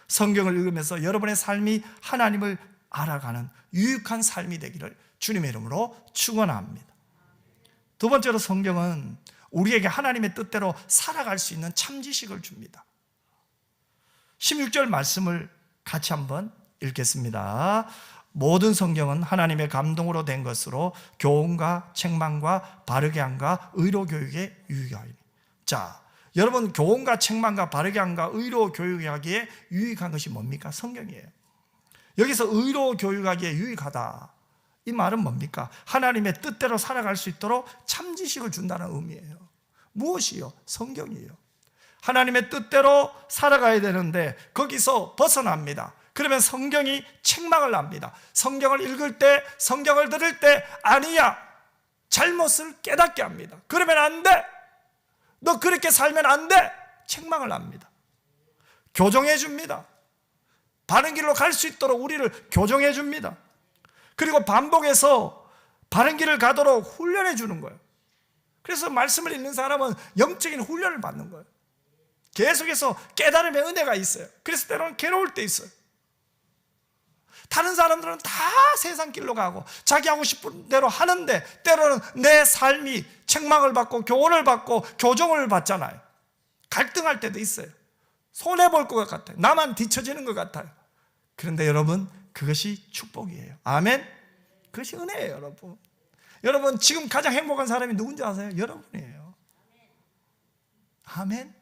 성경을 읽으면서 여러분의 삶이 하나님을 알아가는 유익한 삶이 되기를 주님의 이름으로 축원합니다. 두 번째로 성경은 우리에게 하나님의 뜻대로 살아갈 수 있는 참지식을 줍니다. 16절 말씀을 같이 한번 읽겠습니다. 모든 성경은 하나님의 감동으로 된 것으로 교훈과 책망과 바르게 함과 의로 교육에 유익하니. 자, 여러분 교훈과 책망과 바르게 함과 의로 교육하기에 유익한 것이 뭡니까? 성경이에요. 여기서 의로 교육하기에 유익하다, 이 말은 뭡니까? 하나님의 뜻대로 살아갈 수 있도록 참지식을 준다는 의미예요. 무엇이요? 성경이에요. 하나님의 뜻대로 살아가야 되는데 거기서 벗어납니다. 그러면 성경이 책망을 합니다. 성경을 읽을 때, 성경을 들을 때 아니야, 잘못을 깨닫게 합니다. 그러면 안 돼, 너 그렇게 살면 안 돼, 책망을 합니다. 교정해 줍니다. 바른 길로 갈 수 있도록 우리를 교정해 줍니다. 그리고 반복해서 바른 길을 가도록 훈련해 주는 거예요. 그래서 말씀을 읽는 사람은 영적인 훈련을 받는 거예요. 계속해서 깨달음의 은혜가 있어요. 그래서 때로는 괴로울 때 있어요. 다른 사람들은 다 세상 길로 가고 자기 하고 싶은 대로 하는데 때로는 내 삶이 책망을 받고 교훈을 받고 교정을 받잖아요. 갈등할 때도 있어요. 손해볼 것 같아요. 나만 뒤처지는 것 같아요. 그런데 여러분, 그것이 축복이에요. 아멘. 그것이 은혜예요, 여러분. 여러분, 지금 가장 행복한 사람이 누군지 아세요? 여러분이에요. 아멘.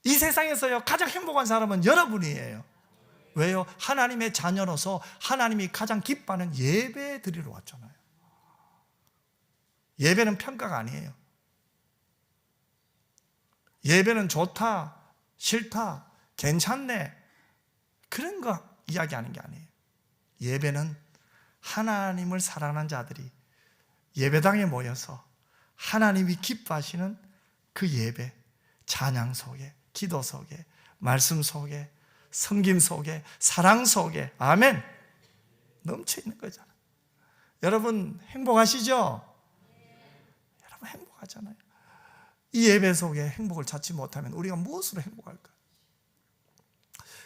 이 세상에서요, 가장 행복한 사람은 여러분이에요. 왜요? 하나님의 자녀로서 하나님이 가장 기뻐하는 예배 드리러 왔잖아요. 예배는 평가가 아니에요. 예배는 좋다, 싫다, 괜찮네, 그런 거 이야기하는 게 아니에요. 예배는 하나님을 사랑하는 자들이 예배당에 모여서 하나님이 기뻐하시는 그 예배, 찬양 속에, 기도 속에, 말씀 속에, 섬김 속에, 사랑 속에, 아멘, 넘쳐 있는 거잖아요. 여러분 행복하시죠? 여러분 행복하잖아요. 이 예배 속에 행복을 찾지 못하면 우리가 무엇으로 행복할까요?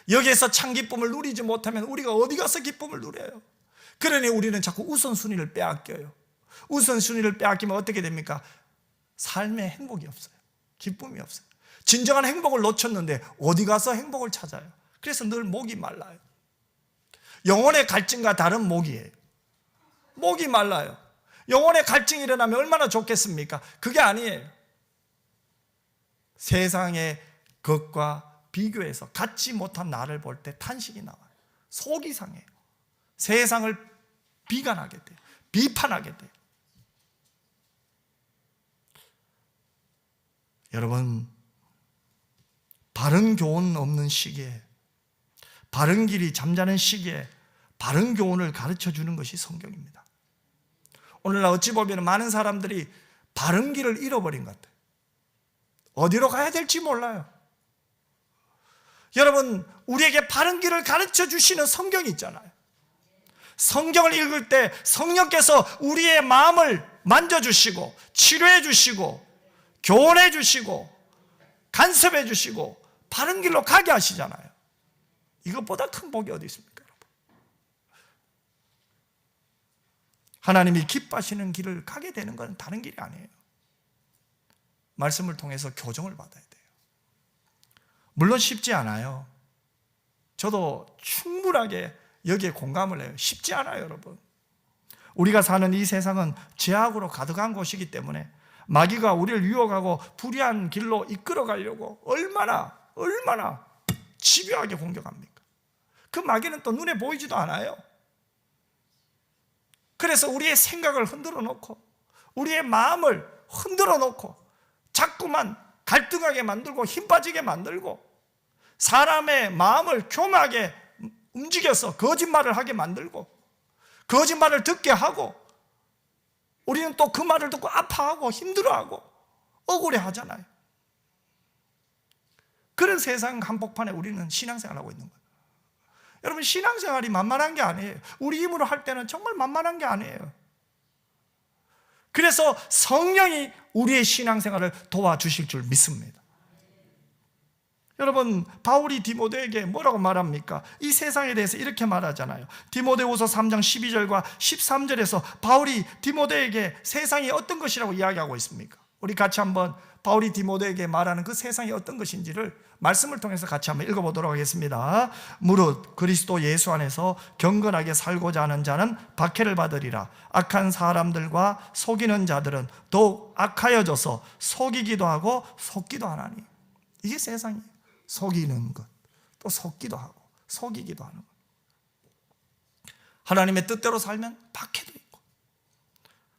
여기에서 참 기쁨을 누리지 못하면 우리가 어디 가서 기쁨을 누려요? 그러니 우리는 자꾸 우선순위를 빼앗겨요. 우선순위를 빼앗기면 어떻게 됩니까? 삶에 행복이 없어요. 기쁨이 없어요. 진정한 행복을 놓쳤는데 어디 가서 행복을 찾아요? 그래서 늘 목이 말라요. 영혼의 갈증과 다른 목이에요. 목이 말라요. 영혼의 갈증이 일어나면 얼마나 좋겠습니까? 그게 아니에요. 세상의 것과 비교해서 갖지 못한 나를 볼 때 탄식이 나와요. 속이 상해요. 세상을 비관하게 돼요. 비판하게 돼요. 여러분, 바른 교훈 없는 시기에, 바른 길이 잠자는 시기에 바른 교훈을 가르쳐 주는 것이 성경입니다. 오늘날 어찌 보면 많은 사람들이 바른 길을 잃어버린 것 같아요. 어디로 가야 될지 몰라요. 여러분, 우리에게 바른 길을 가르쳐 주시는 성경이 있잖아요. 성경을 읽을 때 성령께서 우리의 마음을 만져주시고 치료해 주시고 교훈해 주시고 간섭해 주시고 바른 길로 가게 하시잖아요. 이것보다 큰 복이 어디 있습니까, 여러분? 하나님이 기뻐하시는 길을 가게 되는 것은 다른 길이 아니에요. 말씀을 통해서 교정을 받아야 돼요. 물론 쉽지 않아요. 저도 충분하게 여기에 공감을 해요. 쉽지 않아요, 여러분. 우리가 사는 이 세상은 죄악으로 가득한 곳이기 때문에 마귀가 우리를 유혹하고 불의한 길로 이끌어 가려고 얼마나 집요하게 공격합니까? 그 마귀는 또 눈에 보이지도 않아요. 그래서 우리의 생각을 흔들어 놓고 우리의 마음을 흔들어 놓고 자꾸만 갈등하게 만들고 힘 빠지게 만들고 사람의 마음을 교묘하게 움직여서 거짓말을 하게 만들고 거짓말을 듣게 하고 우리는 또 그 말을 듣고 아파하고 힘들어하고 억울해하잖아요. 그런 세상 한복판에 우리는 신앙생활을 하고 있는 거예요. 여러분, 신앙생활이 만만한 게 아니에요. 우리 힘으로 할 때는 정말 만만한 게 아니에요. 그래서 성령이 우리의 신앙생활을 도와주실 줄 믿습니다. 여러분, 바울이 디모데에게 뭐라고 말합니까? 이 세상에 대해서 이렇게 말하잖아요. 디모데후서 3장 12절과 13절에서 바울이 디모데에게 세상이 어떤 것이라고 이야기하고 있습니까? 우리 같이 한번 바울이 디모데에게 말하는 그 세상이 어떤 것인지를 말씀을 통해서 같이 한번 읽어보도록 하겠습니다. 무릇 그리스도 예수 안에서 경건하게 살고자 하는 자는 박해를 받으리라. 악한 사람들과 속이는 자들은 더욱 악하여져서 속이기도 하고 속기도 하나니. 이게 세상이에요. 속이는 것, 또 속기도 하고 속이기도 하는 것. 하나님의 뜻대로 살면 박해도 있고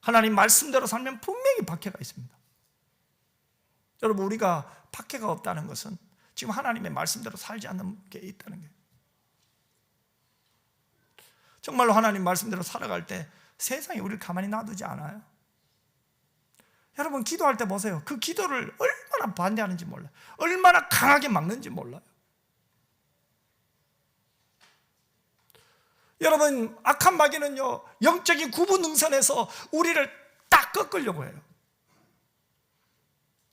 하나님 말씀대로 살면 분명히 박해가 있습니다. 여러분, 우리가 박해가 없다는 것은 지금 하나님의 말씀대로 살지 않는 게 있다는 거예요. 정말로 하나님 말씀대로 살아갈 때 세상이 우리를 가만히 놔두지 않아요. 여러분, 기도할 때 보세요. 그 기도를 얼마나 반대하는지 몰라요. 얼마나 강하게 막는지 몰라요. 여러분, 악한 마귀는요, 영적인 구분 능선에서 우리를 딱 꺾으려고 해요.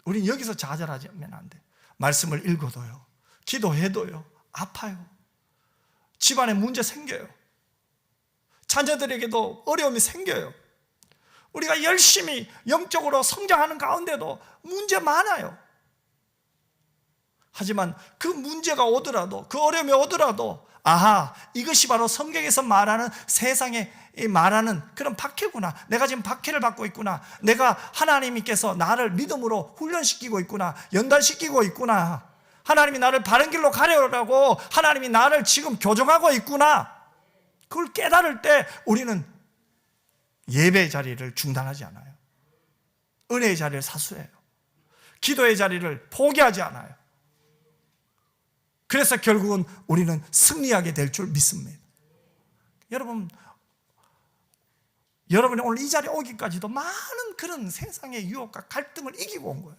우린 여기서 좌절하면 안 돼. 말씀을 읽어도요, 기도해도요, 아파요. 집안에 문제 생겨요. 자녀들에게도 어려움이 생겨요. 우리가 열심히 영적으로 성장하는 가운데도 문제 많아요. 하지만 그 문제가 오더라도, 그 어려움이 오더라도, 아하, 이것이 바로 성경에서 말하는 세상에 말하는 그런 박해구나. 내가 지금 박해를 받고 있구나. 내가 하나님께서 나를 믿음으로 훈련시키고 있구나. 연단시키고 있구나. 하나님이 나를 바른 길로 가려고 하나님이 나를 지금 교정하고 있구나. 그걸 깨달을 때 우리는 예배의 자리를 중단하지 않아요. 은혜의 자리를 사수해요. 기도의 자리를 포기하지 않아요. 그래서 결국은 우리는 승리하게 될 줄 믿습니다. 여러분이 오늘 이 자리에 오기까지도 많은 그런 세상의 유혹과 갈등을 이기고 온 거예요.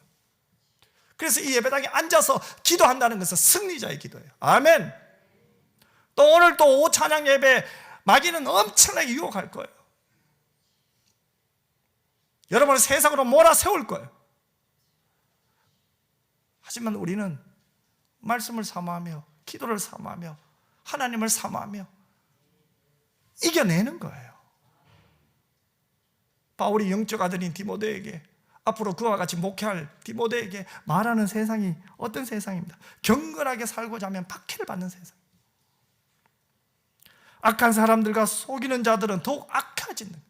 그래서 이 예배당에 앉아서 기도한다는 것은 승리자의 기도예요. 아멘. 또 오늘 또 오찬양 예배 마귀는 엄청나게 유혹할 거예요. 여러분을 세상으로 몰아세울 거예요. 하지만 우리는 말씀을 사모하며 기도를 사모하며 하나님을 사모하며 이겨내는 거예요. 바울이 영적 아들인 디모데에게, 앞으로 그와 같이 목회할 디모데에게 말하는 세상이 어떤 세상입니다. 경건하게 살고자 하면 박해를 받는 세상. 악한 사람들과 속이는 자들은 더욱 악해지는.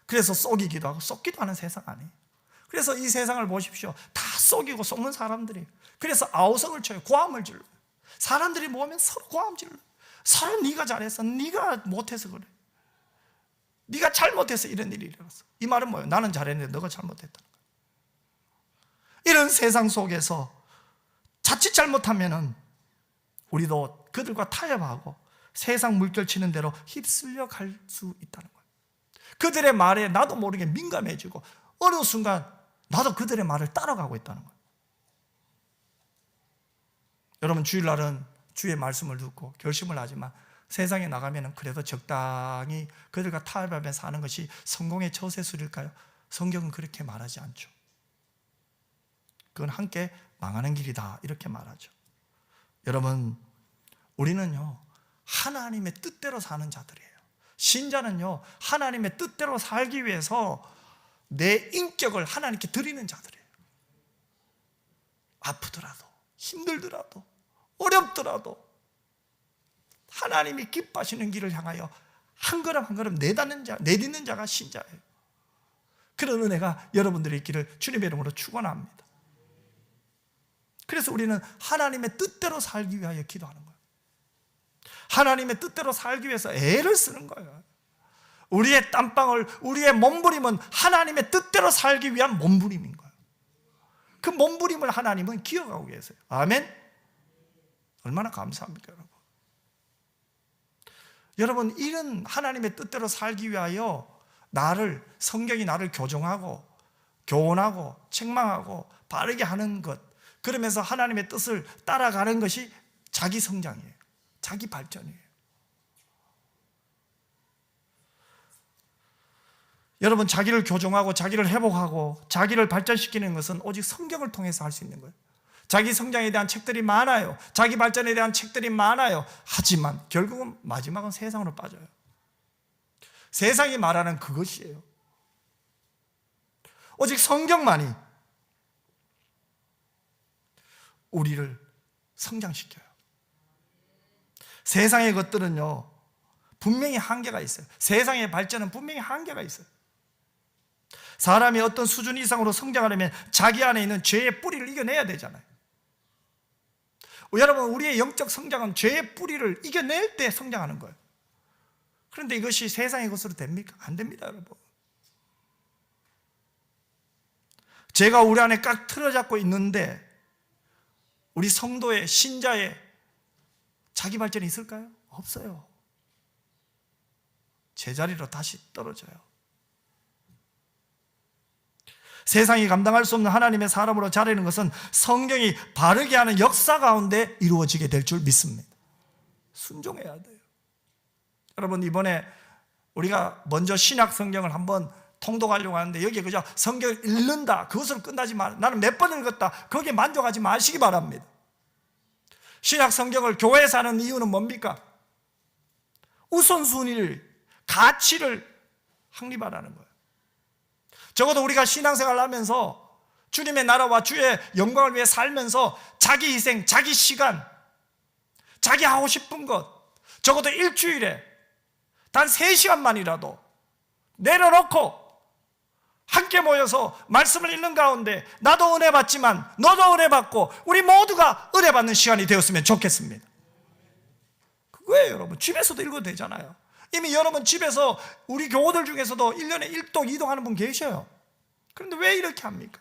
그래서 속이기도 하고 속기도 하는 세상 아니에요. 그래서 이 세상을 보십시오. 다 속이고 속는 사람들이에요. 그래서 아우성을 쳐요. 고함을 질러요. 사람들이 모이면 서로 고함 질러요. 서로 네가 잘했어, 네가 못해서 그래, 네가 잘못해서 이런 일이 일어났어. 이 말은 뭐예요? 나는 잘했는데 너가 잘못했다는 거예요. 이런 세상 속에서 자칫 잘못하면은 우리도 그들과 타협하고 세상 물결 치는 대로 휩쓸려 갈 수 있다는 거예요. 그들의 말에 나도 모르게 민감해지고 어느 순간 나도 그들의 말을 따라가고 있다는 거예요. 여러분, 주일날은 주의 말씀을 듣고 결심을 하지만 세상에 나가면 그래도 적당히 그들과 타협하며 사는 것이 성공의 처세술일까요? 성경은 그렇게 말하지 않죠. 그건 함께 망하는 길이다, 이렇게 말하죠. 여러분, 우리는요 하나님의 뜻대로 사는 자들이에요. 신자는요 하나님의 뜻대로 살기 위해서 내 인격을 하나님께 드리는 자들이에요. 아프더라도, 힘들더라도, 어렵더라도 하나님이 기뻐하시는 길을 향하여 한 걸음 한 걸음 내딛는 자가 신자예요. 그런 은혜가 여러분들의 있기를 주님의 이름으로 축원합니다. 그래서 우리는 하나님의 뜻대로 살기 위하여 기도하는 거예요. 하나님의 뜻대로 살기 위해서 애를 쓰는 거예요. 우리의 땀방울, 우리의 몸부림은 하나님의 뜻대로 살기 위한 몸부림인 거예요. 그 몸부림을 하나님은 기억하고 계세요. 아멘? 얼마나 감사합니까, 여러분? 여러분, 이런 하나님의 뜻대로 살기 위하여 성경이 나를 교정하고 교훈하고 책망하고 바르게 하는 것, 그러면서 하나님의 뜻을 따라가는 것이 자기 성장이에요. 자기 발전이에요. 여러분, 자기를 교정하고 자기를 회복하고 자기를 발전시키는 것은 오직 성경을 통해서 할 수 있는 거예요. 자기 성장에 대한 책들이 많아요. 자기 발전에 대한 책들이 많아요. 하지만 결국은 마지막은 세상으로 빠져요. 세상이 말하는 그것이에요. 오직 성경만이 우리를 성장시켜요. 세상의 것들은요 분명히 한계가 있어요. 세상의 발전은 분명히 한계가 있어요. 사람이 어떤 수준 이상으로 성장하려면 자기 안에 있는 죄의 뿌리를 이겨내야 되잖아요. 여러분, 우리의 영적 성장은 죄의 뿌리를 이겨낼 때 성장하는 거예요. 그런데 이것이 세상의 것으로 됩니까? 안 됩니다, 여러분. 죄가 우리 안에 꽉 틀어잡고 있는데 우리 성도의, 신자의 자기 발전이 있을까요? 없어요. 제자리로 다시 떨어져요. 세상이 감당할 수 없는 하나님의 사람으로 자라는 것은 성경이 바르게 하는 역사 가운데 이루어지게 될 줄 믿습니다. 순종해야 돼요. 여러분, 이번에 우리가 먼저 신약 성경을 한번 통독하려고 하는데 여기에 그저 성경을 읽는다, 그것으로 끝나지 마, 나는 몇 번 읽었다, 거기에 만족하지 마시기 바랍니다. 신약 성경을 교회에서 하는 이유는 뭡니까? 우선순위를, 가치를 확립하라는 거예요. 적어도 우리가 신앙생활을 하면서 주님의 나라와 주의 영광을 위해 살면서 자기 희생, 자기 시간, 자기 하고 싶은 것, 적어도 일주일에 단 3시간만이라도 내려놓고 함께 모여서 말씀을 읽는 가운데 나도 은혜 받지만 너도 은혜 받고 우리 모두가 은혜 받는 시간이 되었으면 좋겠습니다. 그거예요, 여러분. 집에서도 읽어도 되잖아요. 이미 여러분 집에서 우리 교우들 중에서도 1년에 1동, 2동 하는 분 계셔요. 그런데 왜 이렇게 합니까?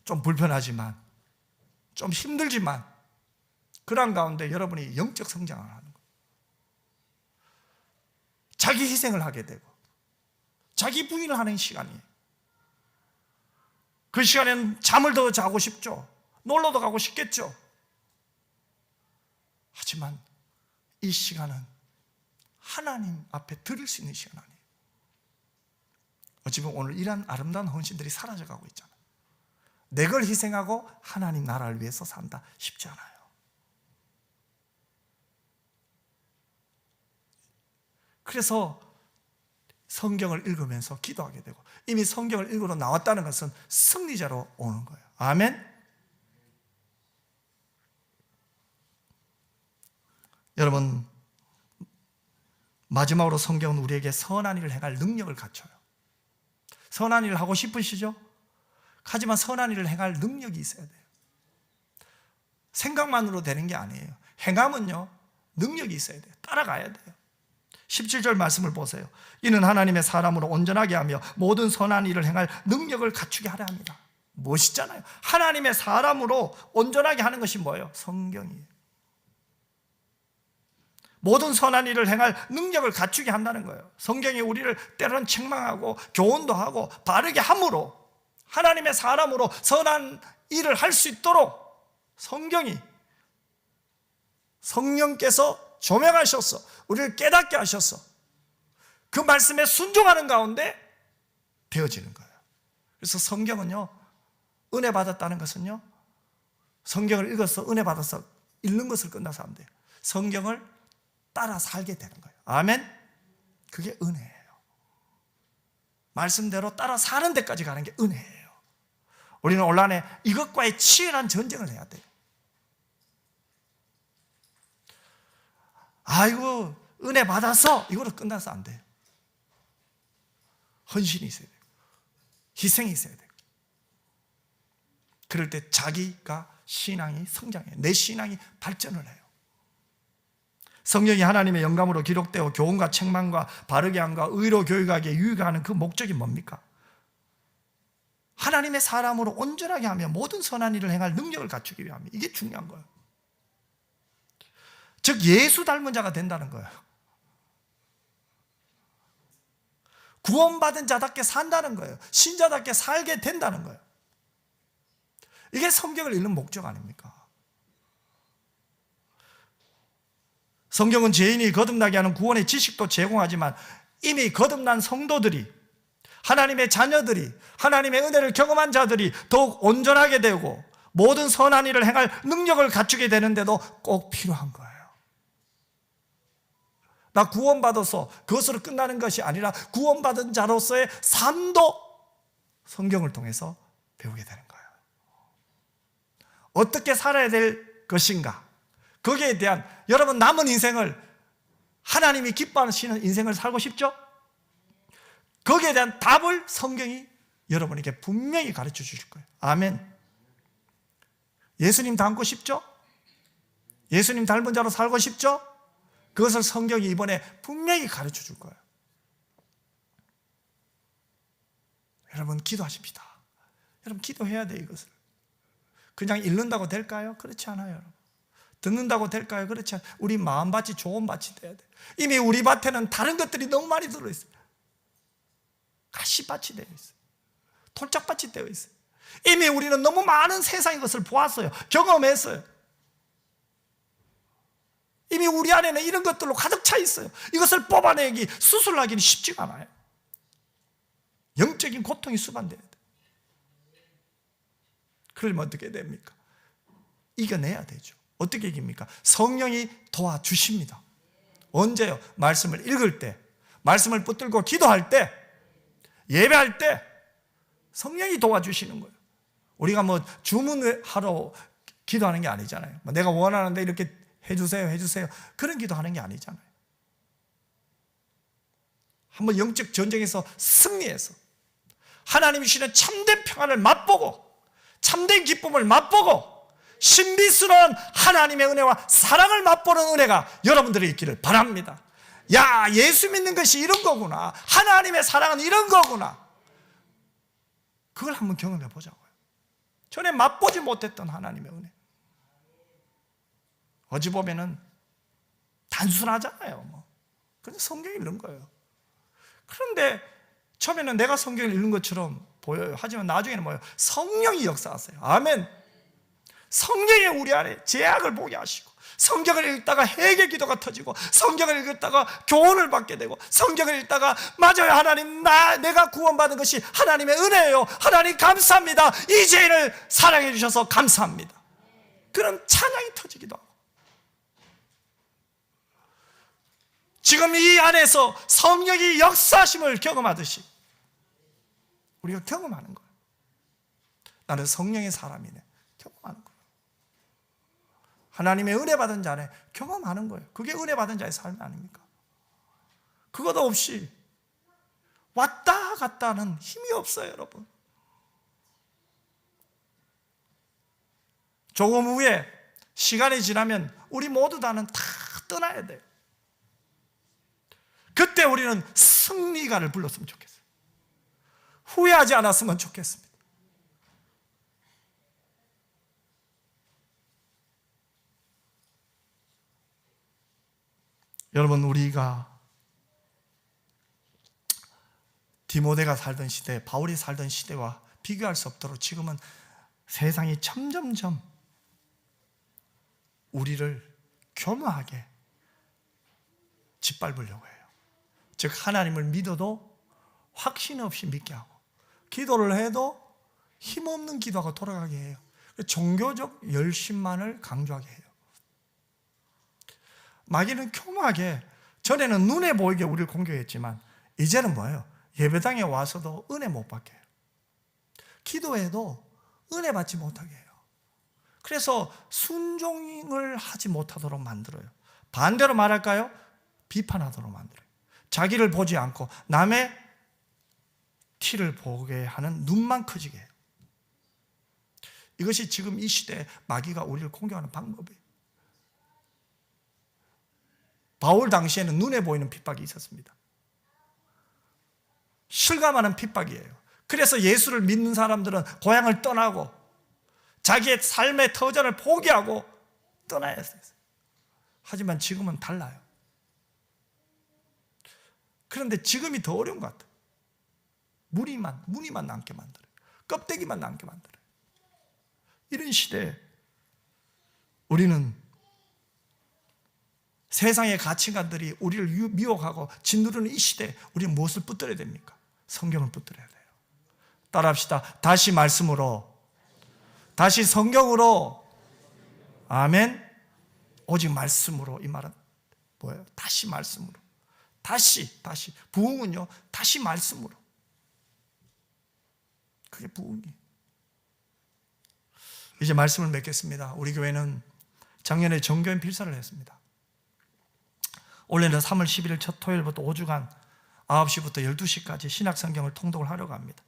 좀 불편하지만, 좀 힘들지만 그런 가운데 여러분이 영적 성장을 하는 거예요. 자기 희생을 하게 되고 자기 부인을 하는 시간이에요. 그 시간에는 잠을 더 자고 싶죠. 놀러도 가고 싶겠죠. 하지만 이 시간은 하나님 앞에 드릴 수 있는 시간 아니에요. 어찌 보면 오늘 이런 아름다운 헌신들이 사라져가고 있잖아요. 내 걸 희생하고 하나님 나라를 위해서 산다. 쉽지 않아요. 그래서 성경을 읽으면서 기도하게 되고, 이미 성경을 읽으러 나왔다는 것은 승리자로 오는 거예요. 아멘. 여러분, 마지막으로 성경은 우리에게 선한 일을 행할 능력을 갖춰요. 선한 일을 하고 싶으시죠? 하지만 선한 일을 행할 능력이 있어야 돼요. 생각만으로 되는 게 아니에요. 행함은요 능력이 있어야 돼요. 따라가야 돼요. 17절 말씀을 보세요. 이는 하나님의 사람으로 온전하게 하며 모든 선한 일을 행할 능력을 갖추게 하려 합니다. 멋있잖아요. 하나님의 사람으로 온전하게 하는 것이 뭐예요? 성경이에요. 모든 선한 일을 행할 능력을 갖추게 한다는 거예요. 성경이 우리를 때로는 책망하고 교훈도 하고 바르게 함으로 하나님의 사람으로 선한 일을 할 수 있도록 성경이 성령께서 조명하셔서 우리를 깨닫게 하셔서 그 말씀에 순종하는 가운데 되어지는 거예요. 그래서 성경은요, 은혜 받았다는 것은요, 성경을 읽어서 은혜 받아서 읽는 것을 끝나서 안 돼요. 성경을 따라 살게 되는 거예요. 아멘. 그게 은혜예요. 말씀대로 따라 사는 데까지 가는 게 은혜예요. 우리는 올 한해 이것과의 치열한 전쟁을 해야 돼요. 아이고 은혜 받아서 이거로 끝나서 안 돼요. 헌신이 있어야 돼요. 희생이 있어야 돼요. 그럴 때 자기가 신앙이 성장해요. 내 신앙이 발전을 해요. 성경이 하나님의 영감으로 기록되어 교훈과 책망과 바르게 함과 의로 교육하기에 유익하는 그 목적이 뭡니까? 하나님의 사람으로 온전하게 하며 모든 선한 일을 행할 능력을 갖추기 위함이 이게 중요한 거예요. 즉 예수 닮은 자가 된다는 거예요. 구원받은 자답게 산다는 거예요. 신자답게 살게 된다는 거예요. 이게 성경을 읽는 목적 아닙니까? 성경은 죄인이 거듭나게 하는 구원의 지식도 제공하지만 이미 거듭난 성도들이, 하나님의 자녀들이, 하나님의 은혜를 경험한 자들이 더욱 온전하게 되고 모든 선한 일을 행할 능력을 갖추게 되는데도 꼭 필요한 거예요. 나 구원받아서 그것으로 끝나는 것이 아니라 구원받은 자로서의 삶도 성경을 통해서 배우게 되는 거예요. 어떻게 살아야 될 것인가? 거기에 대한 여러분 남은 인생을 하나님이 기뻐하시는 인생을 살고 싶죠? 거기에 대한 답을 성경이 여러분에게 분명히 가르쳐 주실 거예요. 아멘. 예수님 닮고 싶죠? 예수님 닮은 자로 살고 싶죠? 그것을 성경이 이번에 분명히 가르쳐 줄 거예요. 여러분 기도하십시다. 여러분 기도해야 돼요. 이것을 그냥 읽는다고 될까요? 그렇지 않아요. 여러분. 듣는다고 될까요? 그렇지 않아요. 우리 마음밭이 좋은 밭이 돼야 돼요. 이미 우리 밭에는 다른 것들이 너무 많이 들어있어요. 가시밭이 되어 있어요. 톨짝밭이 되어 있어요. 이미 우리는 너무 많은 세상의 것을 보았어요. 경험했어요. 이미 우리 안에는 이런 것들로 가득 차 있어요. 이것을 뽑아내기, 수술하기는 쉽지가 않아요. 영적인 고통이 수반돼야 돼요. 그러면 어떻게 됩니까? 이겨내야 되죠. 어떻게 이깁니까? 성령이 도와주십니다. 언제요? 말씀을 읽을 때, 말씀을 붙들고 기도할 때, 예배할 때 성령이 도와주시는 거예요. 우리가 뭐 주문하러 기도하는 게 아니잖아요. 내가 원하는데 이렇게 해주세요, 해주세요. 그런 기도하는 게 아니잖아요. 한번 영적 전쟁에서 승리해서 하나님이 주시는 참된 평안을 맛보고 참된 기쁨을 맛보고 신비스러운 하나님의 은혜와 사랑을 맛보는 은혜가 여러분들의 있기를 바랍니다. 야, 예수 믿는 것이 이런 거구나. 하나님의 사랑은 이런 거구나. 그걸 한번 경험해 보자고요. 전에 맛보지 못했던 하나님의 은혜. 어찌 보면은 단순하잖아요. 뭐. 그래서 성경 읽는 거예요. 그런데 처음에는 내가 성경을 읽는 것처럼 보여요. 하지만 나중에는 뭐예요? 성령이 역사하세요. 아멘. 성령이 우리 안에 제약을 보게 하시고 성경을 읽다가 회개 기도가 터지고 성경을 읽다가 교훈을 받게 되고 성경을 읽다가 맞아요 하나님 내가 구원받은 것이 하나님의 은혜예요. 하나님 감사합니다. 이 죄인을 사랑해 주셔서 감사합니다. 그런 찬양이 터지기도 하고 지금 이 안에서 성령이 역사하심을 경험하듯이 우리가 경험하는 거예요. 나는 성령의 사람이네. 경험하는 거예요. 하나님의 은혜 받은 자네 경험하는 거예요. 그게 은혜 받은 자의 삶이 아닙니까? 그것도 없이 왔다 갔다는 힘이 없어요, 여러분. 조금 후에 시간이 지나면 우리 모두 다는 다 떠나야 돼요. 그때 우리는 승리가를 불렀으면 좋겠어요. 후회하지 않았으면 좋겠습니다. 여러분, 우리가 디모데가 살던 시대, 바울이 살던 시대와 비교할 수 없도록 지금은 세상이 점점점 우리를 교묘하게 짓밟으려고 해요. 즉 하나님을 믿어도 확신 없이 믿게 하고, 기도를 해도 힘없는 기도가 돌아가게 해요. 종교적 열심만을 강조하게 해요. 마귀는 교묘하게, 전에는 눈에 보이게 우리를 공격했지만 이제는 뭐예요? 예배당에 와서도 은혜 못 받게 해요. 기도해도 은혜 받지 못하게 해요. 그래서 순종을 하지 못하도록 만들어요. 반대로 말할까요? 비판하도록 만들어요. 자기를 보지 않고 남의 티를 보게 하는 눈만 커지게 해요. 이것이 지금 이 시대에 마귀가 우리를 공격하는 방법이에요. 바울 당시에는 눈에 보이는 핍박이 있었습니다. 실감하는 핍박이에요. 그래서 예수를 믿는 사람들은 고향을 떠나고 자기의 삶의 터전을 포기하고 떠나야 했어요. 하지만 지금은 달라요. 그런데 지금이 더 어려운 것 같아요. 무늬만 남게 만들어요. 껍데기만 남게 만들어요. 이런 시대에 우리는 세상의 가치관들이 우리를 미혹하고 짓누르는 이 시대에 우리는 무엇을 붙들어야 됩니까? 성경을 붙들어야 돼요. 따라합시다. 다시 말씀으로, 다시 성경으로, 아멘. 오직 말씀으로. 이 말은 뭐예요? 다시 말씀으로. 다시 부흥은요, 다시 말씀으로. 그게 부흥이에요. 이제 말씀을 맺겠습니다. 우리 교회는 작년에 정교인 필사를 했습니다. 올해는 3월 11일 첫 토요일부터 5주간 9시부터 12시까지 신약성경을 통독을 하려고 합니다.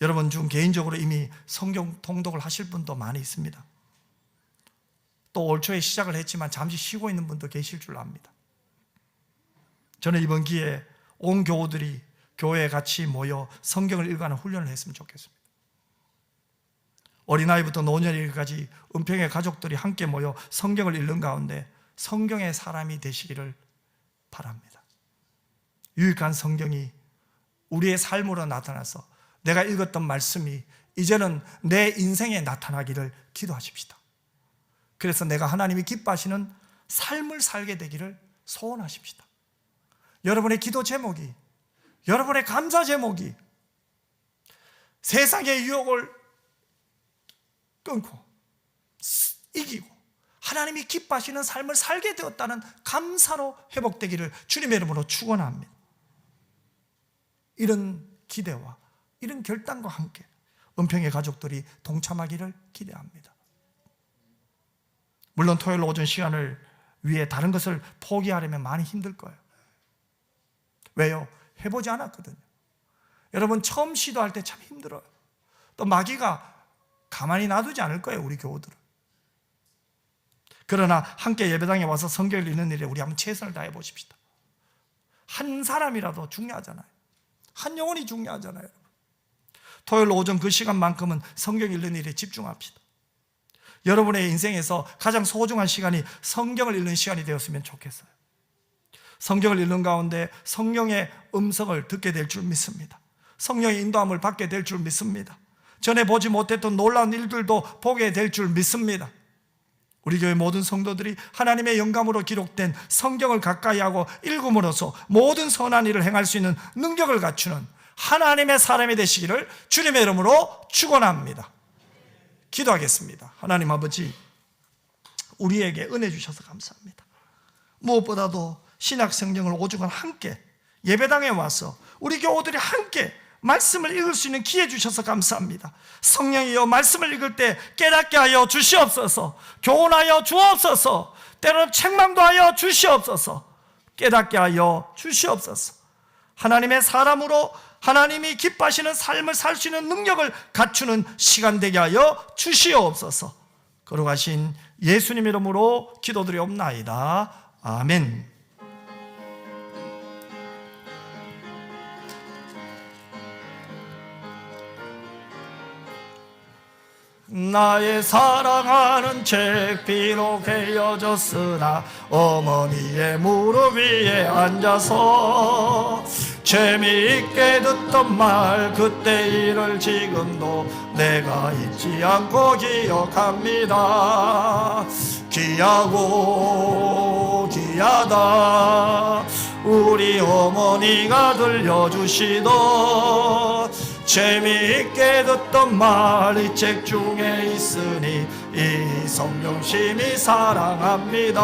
여러분 중 개인적으로 이미 성경 통독을 하실 분도 많이 있습니다. 또 올 초에 시작을 했지만 잠시 쉬고 있는 분도 계실 줄 압니다. 저는 이번 기회에 온 교우들이 교회에 같이 모여 성경을 읽어가는 훈련을 했으면 좋겠습니다. 어린아이부터 노년일까지 은평의 가족들이 함께 모여 성경을 읽는 가운데 성경의 사람이 되시기를 바랍니다. 유익한 성경이 우리의 삶으로 나타나서 내가 읽었던 말씀이 이제는 내 인생에 나타나기를 기도하십시다. 그래서 내가 하나님이 기뻐하시는 삶을 살게 되기를 소원하십시다. 여러분의 기도 제목이, 여러분의 감사 제목이 세상의 유혹을 끊고 이기고 하나님이 기뻐하시는 삶을 살게 되었다는 감사로 회복되기를 주님의 이름으로 축원합니다. 이런 기대와 이런 결단과 함께 은평의 가족들이 동참하기를 기대합니다. 물론 토요일 오전 시간을 위해 다른 것을 포기하려면 많이 힘들 거예요. 왜요? 해보지 않았거든요. 여러분 처음 시도할 때 참 힘들어요. 또 마귀가 가만히 놔두지 않을 거예요, 우리 교우들은. 그러나 함께 예배당에 와서 성경을 읽는 일에 우리 한번 최선을 다해 보십시다. 한 사람이라도 중요하잖아요. 한 영혼이 중요하잖아요. 토요일 오전 그 시간만큼은 성경 읽는 일에 집중합시다. 여러분의 인생에서 가장 소중한 시간이 성경을 읽는 시간이 되었으면 좋겠어요. 성경을 읽는 가운데 성령의 음성을 듣게 될 줄 믿습니다. 성령의 인도함을 받게 될 줄 믿습니다. 전에 보지 못했던 놀라운 일들도 보게 될 줄 믿습니다. 우리 교회 모든 성도들이 하나님의 영감으로 기록된 성경을 가까이 하고 읽음으로써 모든 선한 일을 행할 수 있는 능력을 갖추는 하나님의 사람이 되시기를 주님의 이름으로 축원합니다. 기도하겠습니다. 하나님 아버지, 우리에게 은혜 주셔서 감사합니다. 무엇보다도 신약 성경을 5주간 함께 예배당에 와서 우리 교우들이 함께 말씀을 읽을 수 있는 기회 주셔서 감사합니다. 성령이여 말씀을 읽을 때 깨닫게 하여 주시옵소서. 교훈하여 주옵소서. 때로는 책망도 하여 주시옵소서. 깨닫게 하여 주시옵소서. 하나님의 사람으로 하나님이 기뻐하시는 삶을 살 수 있는 능력을 갖추는 시간 되게 하여 주시옵소서. 거룩하신 예수님 이름으로 기도드리옵나이다. 아멘. 나의 사랑하는 책 비록 헤어졌으나 어머니의 무릎 위에 앉아서 재미있게 듣던 말 그때 일을 지금도 내가 잊지 않고 기억합니다. 귀하고 귀하다 우리 어머니가 들려주시던 재미있게 듣던 말 이 책 중에 있으니 이 성경 심히 사랑합니다.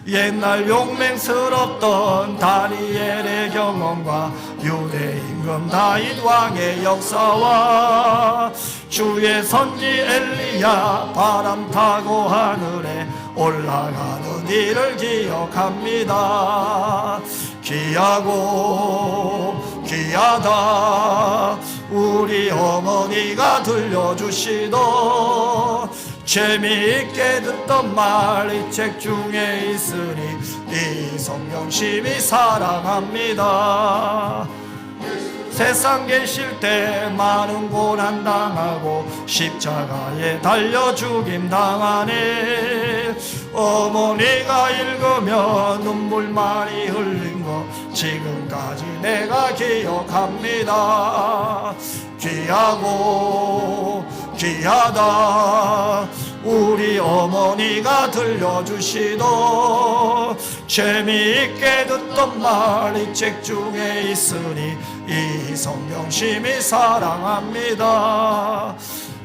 옛날 용맹스럽던 다니엘의 경험과 유대 임금 다윗 왕의 역사와 주의 선지 엘리야 바람 타고 하늘에 올라가는 일을 기억합니다. 귀하고 귀하다 우리 어머니가 들려주시던 재미있게 듣던 말 이 책 중에 있으니 이 성경 심히 사랑합니다. 세상 계실 때 많은 고난 당하고 십자가에 달려 죽임 당하니 어머니가 읽으며 눈물 많이 흘린 거 지금까지 내가 기억합니다. 귀하고 귀하다 우리 어머니가 들려주시던 재미있게 듣던 말 이 책 중에 있으니 이 성경 심히 사랑합니다.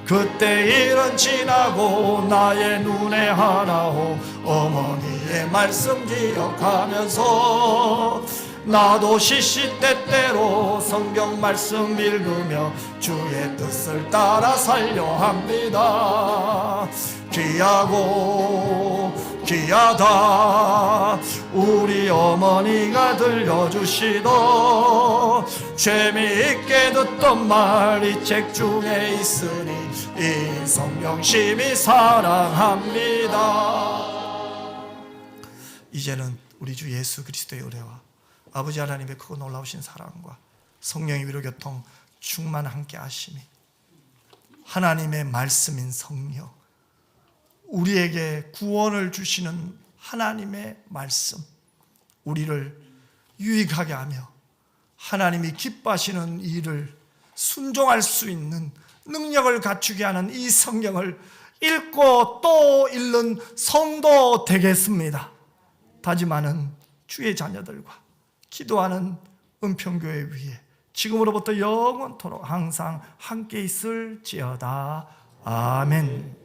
그때 일은 지나고 나의 눈에 하나오 어머니의 말씀 기억하면서 나도 시시때때로 성경 말씀 읽으며 주의 뜻을 따라 살려 합니다. 귀하고 귀하다 우리 어머니가 들려주시던 재미있게 듣던 말 이 책 중에 있으니 이 성경 심히 사랑합니다. 이제는 우리 주 예수 그리스도의 은혜와 아버지 하나님의 크고 놀라우신 사랑과 성령의 위로 교통 충만 함께 하심이 하나님의 말씀인 성령 우리에게 구원을 주시는 하나님의 말씀 우리를 유익하게 하며 하나님이 기뻐하시는 일을 순종할 수 있는 능력을 갖추게 하는 이 성경을 읽고 또 읽는 성도 되겠습니다. 다짐하는 주의 자녀들과 기도하는 은평교회 위에 지금으로부터 영원토록 항상 함께 있을지어다. 아멘.